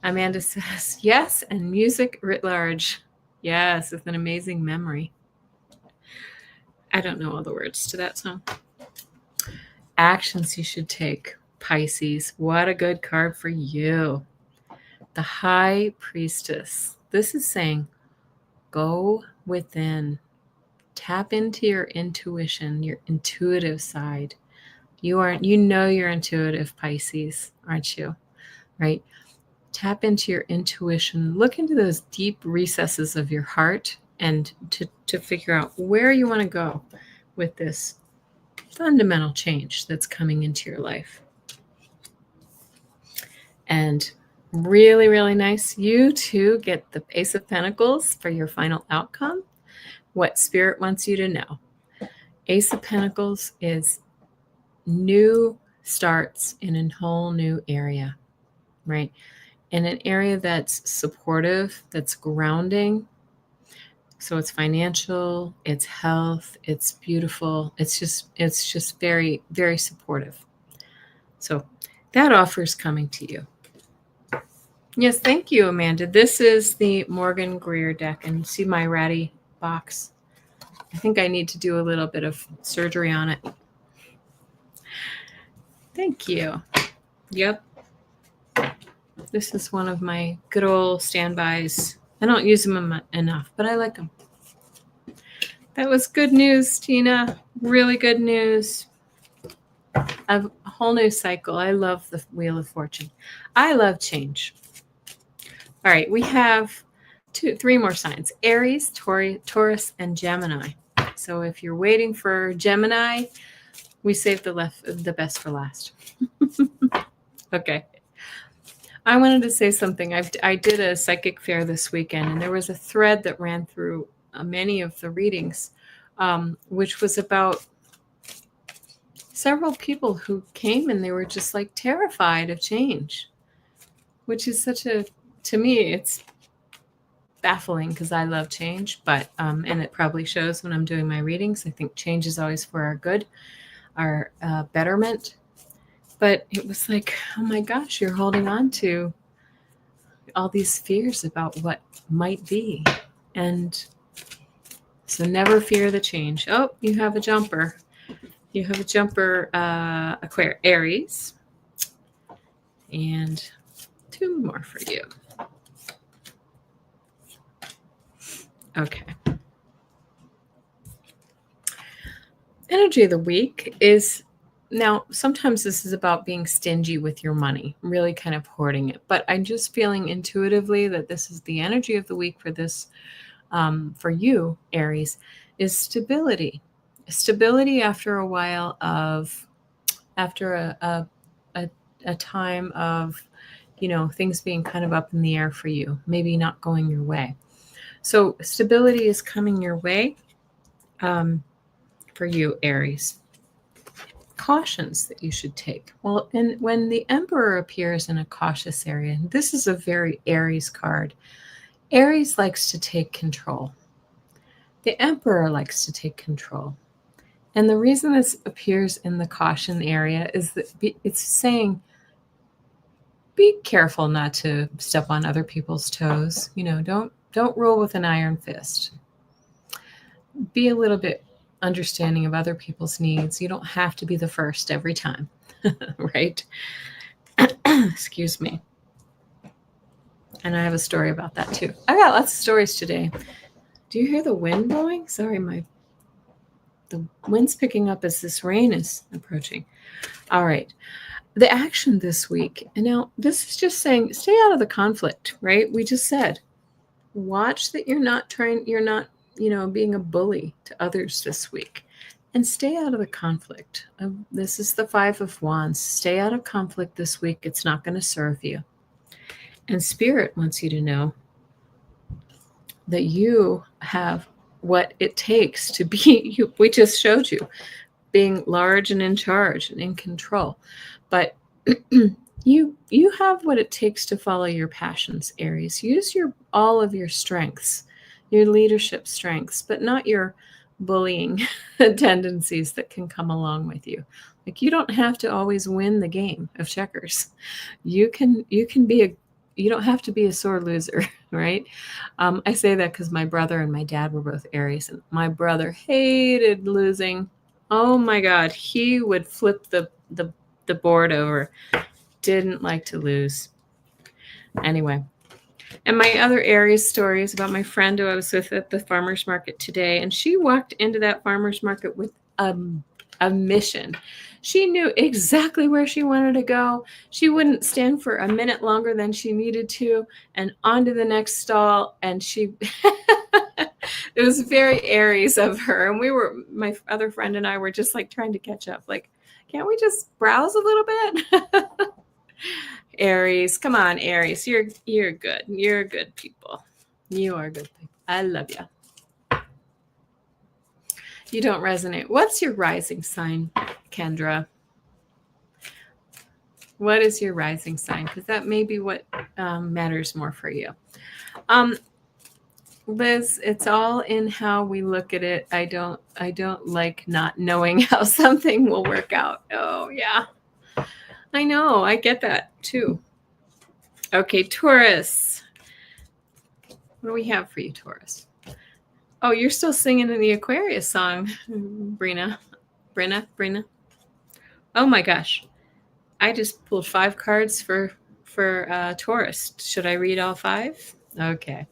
Amanda says, yes, and music writ large. Yes, with an amazing memory. I don't know all the words to that song. Actions you should take, Pisces. What a good card for you. The High Priestess. This is saying, go within. Tap into your intuition, your intuitive side. You know you're intuitive, Pisces, aren't you? Right? Tap into your intuition. Look into those deep recesses of your heart and to figure out where you want to go with this fundamental change that's coming into your life. And really, really nice. You too get the Ace of Pentacles for your final outcome. What Spirit wants you to know. Ace of Pentacles is new starts in a whole new area, right? In an area that's supportive, that's grounding. So it's financial, it's health, it's beautiful. It's just very, very supportive. So that offer is coming to you. Yes, thank you, Amanda. This is the Morgan Greer deck, and see my ratty box. I think I need to do a little bit of surgery on it. Thank you. Yep. This is one of my good old standbys. I don't use them enough, but I like them. That was good news, Tina. Really good news. A whole new cycle. I love the Wheel of Fortune. I love change. All right, we have 3 more signs. Aries, Taurus, and Gemini. So if you're waiting for Gemini, we saved the best for last. Okay. I wanted to say something. I did a psychic fair this weekend, and there was a thread that ran through many of the readings, which was about several people who came and they were just like terrified of change, which is to me, it's baffling because I love change, but and it probably shows when I'm doing my readings. I think change is always for our good, our betterment. But it was like, oh my gosh, you're holding on to all these fears about what might be. And so never fear the change. Oh, you have a jumper. You have a jumper, Aries. And 2 more for you. Okay. Energy of the week is, now sometimes this is about being stingy with your money, really kind of hoarding it. But I'm just feeling intuitively that this is the energy of the week for this, for you, Aries, is stability. Stability after a while after a time of, things being kind of up in the air for you, maybe not going your way. So stability is coming your way for you, Aries. Cautions that you should take. Well, and when the Emperor appears in a cautious area, this is a very Aries card. Aries likes to take control. The Emperor likes to take control. And the reason this appears in the caution area is that it's saying, be careful not to step on other people's toes. Don't rule with an iron fist. Be a little bit understanding of other people's needs. You don't have to be the first every time, right? Excuse me. And I have a story about that too. I got lots of stories today. Do you hear the wind blowing? Sorry, the wind's picking up as this rain is approaching. All right. The action this week, and now this is just saying, stay out of the conflict, right? We just said, watch that you're not being a bully to others this week, and stay out of the conflict. This is the 5 of Wands. Stay out of conflict this week. It's not going to serve you. And Spirit wants you to know that you have what it takes to be you. We just showed you being large and in charge and in control. But you have what it takes to follow your passions, Aries. Use all of your strengths, your leadership strengths, but not your bullying tendencies that can come along with you. Like, you don't have to always win the game of checkers. You don't have to be a sore loser, right? I say that because my brother and my dad were both Aries, and my brother hated losing. Oh my God, he would flip the board over. Didn't like to lose. Anyway, and my other Aries story is about my friend who I was with at the farmer's market today, and she walked into that farmer's market with a mission. She knew exactly where she wanted to go. She wouldn't stand for a minute longer than she needed to, and on to the next stall. And she, it was very Aries of her. And my other friend and I were just like trying to catch up. Like, can't we just browse a little bit? Aries, come on, Aries. You're good. You're good people. You are good people. I love you. You don't resonate. What's your rising sign, Kendra? What is your rising sign? Because that may be what matters more for you. Liz, it's all in how we look at it. I don't like not knowing how something will work out. Oh, yeah. I know. I get that too. Okay, Taurus. What do we have for you, Taurus? Oh, you're still singing in the Aquarius song, Brina. Oh my gosh. I just pulled 5 cards for Taurus. Should I read all 5? Okay.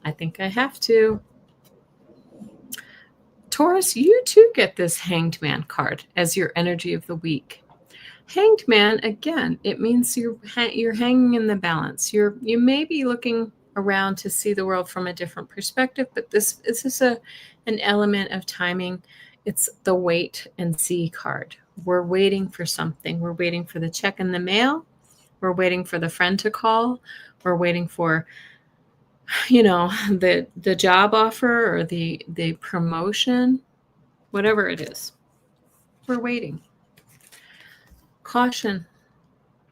I think I have to. Taurus, you too get this Hanged Man card as your energy of the week. Hanged Man, again, it means you're hanging in the balance. You may be looking around to see the world from a different perspective, but this is an element of timing. It's the wait and see card. We're waiting for something. We're waiting for the check in the mail. We're waiting for the friend to call. We're waiting for, the job offer or the promotion, whatever it is. We're waiting. Caution.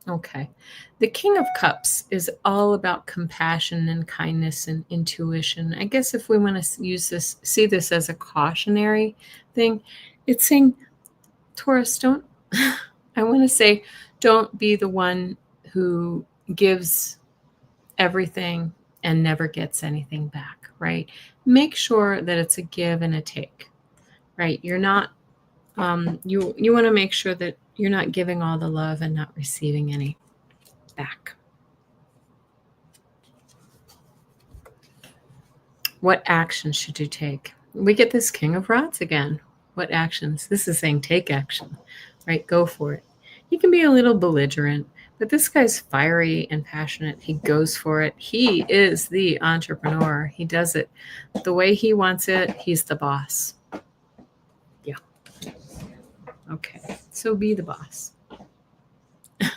Okay. The King of Cups is all about compassion and kindness and intuition. I guess if we want to see this as a cautionary thing, it's saying, Taurus, don't be the one who gives everything and never gets anything back, right? Make sure that it's a give and a take, right? You're not, you want to make sure that you're not giving all the love and not receiving any back. What actions should you take? We get this King of Rods again. What actions? This is saying take action, right? Go for it. He can be a little belligerent, but this guy's fiery and passionate. He goes for it. He is the entrepreneur. He does it the way he wants it. He's the boss. Yeah. Okay. So be the boss.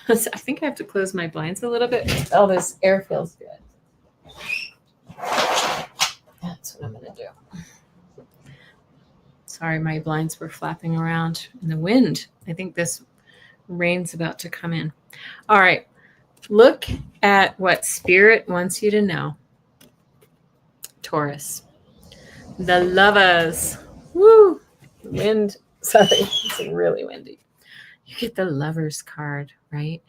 I think I have to close my blinds a little bit. Oh, this air feels good. That's what I'm going to do. Sorry, my blinds were flapping around in the wind. I think this rain's about to come in. All right. Look at what Spirit wants you to know. Taurus. The Lovers. Woo! The wind. Sorry, it's really windy. You get the Lovers card, right?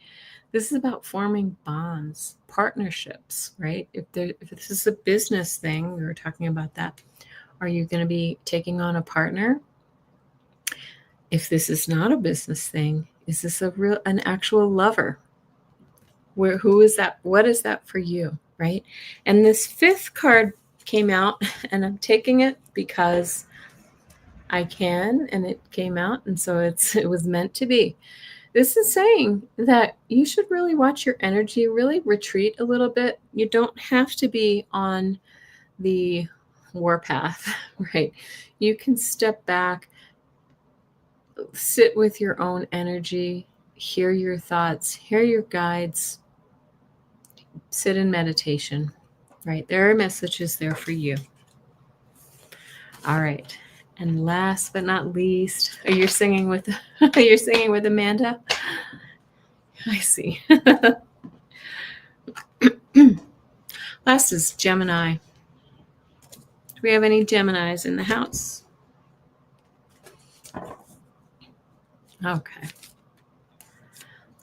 This is about forming bonds, partnerships, right? If this is a business thing, we were talking about that. Are you going to be taking on a partner? If this is not a business thing, is this an actual lover? Who is that? What is that for you, right? And this 5th card came out, and I'm taking it because I can, and it came out, and so it was meant to be. This is saying that you should really watch your energy, really retreat a little bit. You don't have to be on the warpath, right? You can step back, sit with your own energy, hear your thoughts, hear your guides, sit in meditation, right? There are messages there for you. All right. And last but not least, you're singing with Amanda? I see. Last is Gemini. Do we have any Geminis in the house? Okay.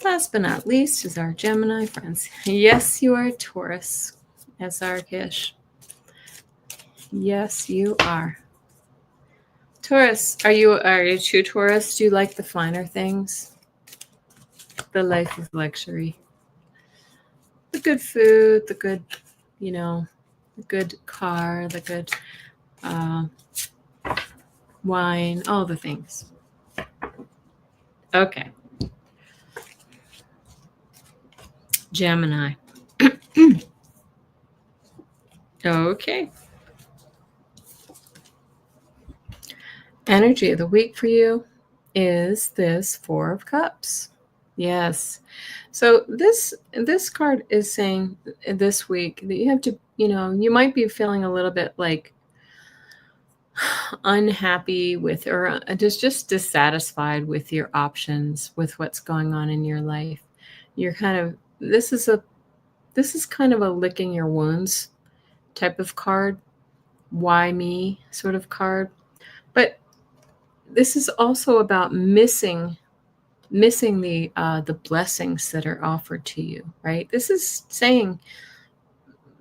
Last but not least is our Gemini friends. Yes, you are Taurus, S.R. Kish. Yes, you are. Taurus, are you a true Taurus? Do you like the finer things? The life of luxury. The good food, the good, the good car, the good wine, all the things. Okay. Gemini. Okay. Energy of the week for you is this 4 of Cups. Yes. So this card is saying this week that you have to, you might be feeling a little bit like unhappy with, or just dissatisfied with your options, with what's going on in your life. You're kind of, this is kind of a licking your wounds type of card. Why me sort of card. But this is also about missing the blessings that are offered to you, right? This is saying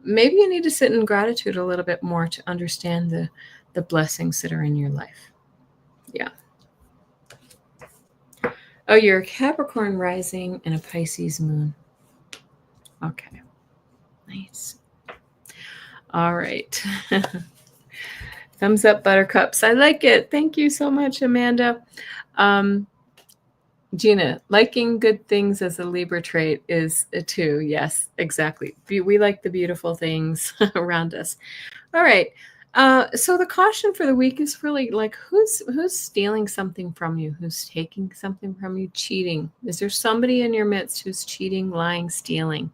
maybe you need to sit in gratitude a little bit more to understand the blessings that are in your life. Yeah. Oh, you're a Capricorn rising and a Pisces moon. Okay. Nice. All right. Thumbs up, buttercups. I like it. Thank you so much, Amanda. Gina, liking good things as a Libra trait is a 2. Yes, exactly. We like the beautiful things around us. All right. So the caution for the week is really like who's stealing something from you, who's taking something from you, cheating. Is there somebody in your midst who's cheating, lying, stealing?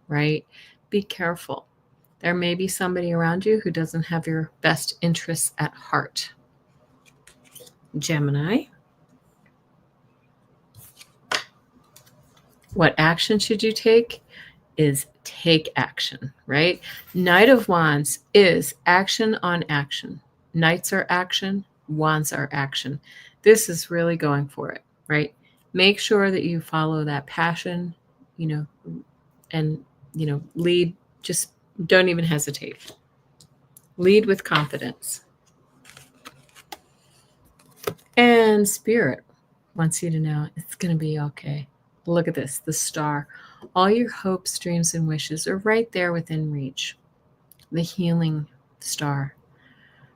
Right? Be careful. There may be somebody around you who doesn't have your best interests at heart. Gemini. What action should you take? Is take action, right? Knight of Wands is action on action. Knights are action, Wands are action. This is really going for it, right? Make sure that you follow that passion, and, lead. Just don't even hesitate. Lead with confidence. And Spirit wants you to know it's going to be okay. Look at this, the star. All your hopes, dreams, and wishes are right there within reach. The healing star.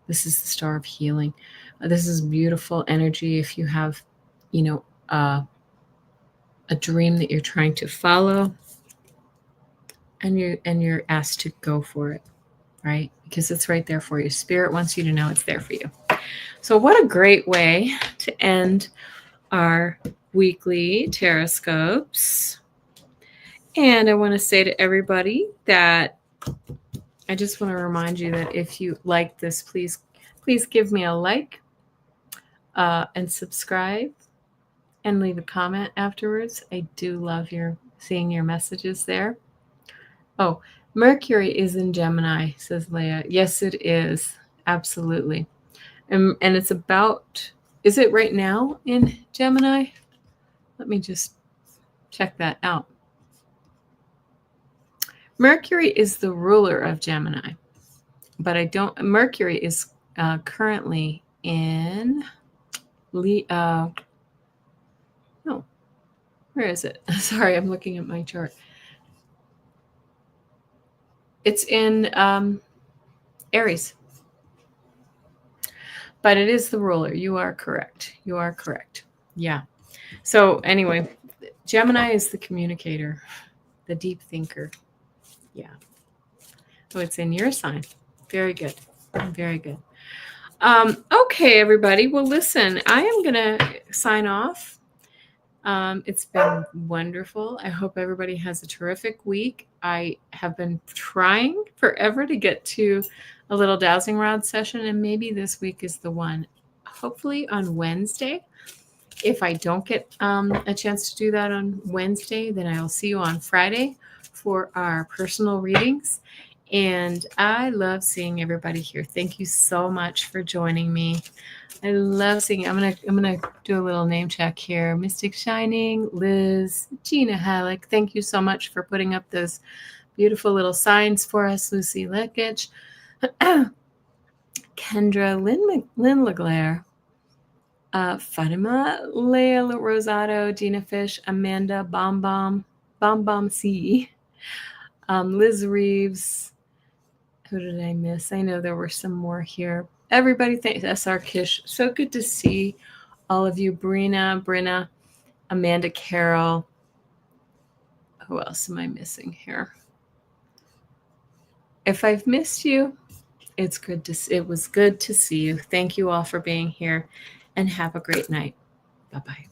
This is the star of healing. This is beautiful energy if you have, a dream that you're trying to follow, and you're asked to go for it, right? Because it's right there for you. Spirit wants you to know it's there for you. So what a great way to end our weekly TarotScopes. And I want to say to everybody that I just want to remind you that if you like this, please give me a like and subscribe and leave a comment afterwards. I do love seeing your messages there. Oh, Mercury is in Gemini, says Leah. Yes, it is. Absolutely. And it's about, is it right now in Gemini? Let me just check that out. Mercury is the ruler of Gemini, but Mercury is currently in no, where is it? Sorry, I'm looking at my chart. It's in Aries. But it is the ruler. You are correct. You are correct. Yeah. So anyway, Gemini is the communicator, the deep thinker. Yeah. So it's in your sign. Very good. Very good. Okay, everybody. Well, listen, I am going to sign off. It's been wonderful. I hope everybody has a terrific week. I have been trying forever to get to a little dowsing rod session, and maybe this week is the one. Hopefully on Wednesday. If I don't get a chance to do that on Wednesday, then I'll see you on Friday for our personal readings. And I love seeing everybody here. Thank you so much for joining me. I love seeing. I'm gonna do a little name check here. Mystic Shining, Liz, Gina Halleck. Thank you so much for putting up those beautiful little signs for us. Lucy Lekich, Kendra, Lynn LeGlaire, Fatima, Leah Rosado, Gina Fish, Amanda, Bomb C, Liz Reeves. Who did I miss? I know there were some more here. Everybody, thanks. SR Kish. So good to see all of you. Brenna, Amanda Carroll. Who else am I missing here? If I've missed you, it was good to see you. Thank you all for being here, and have a great night. Bye-bye.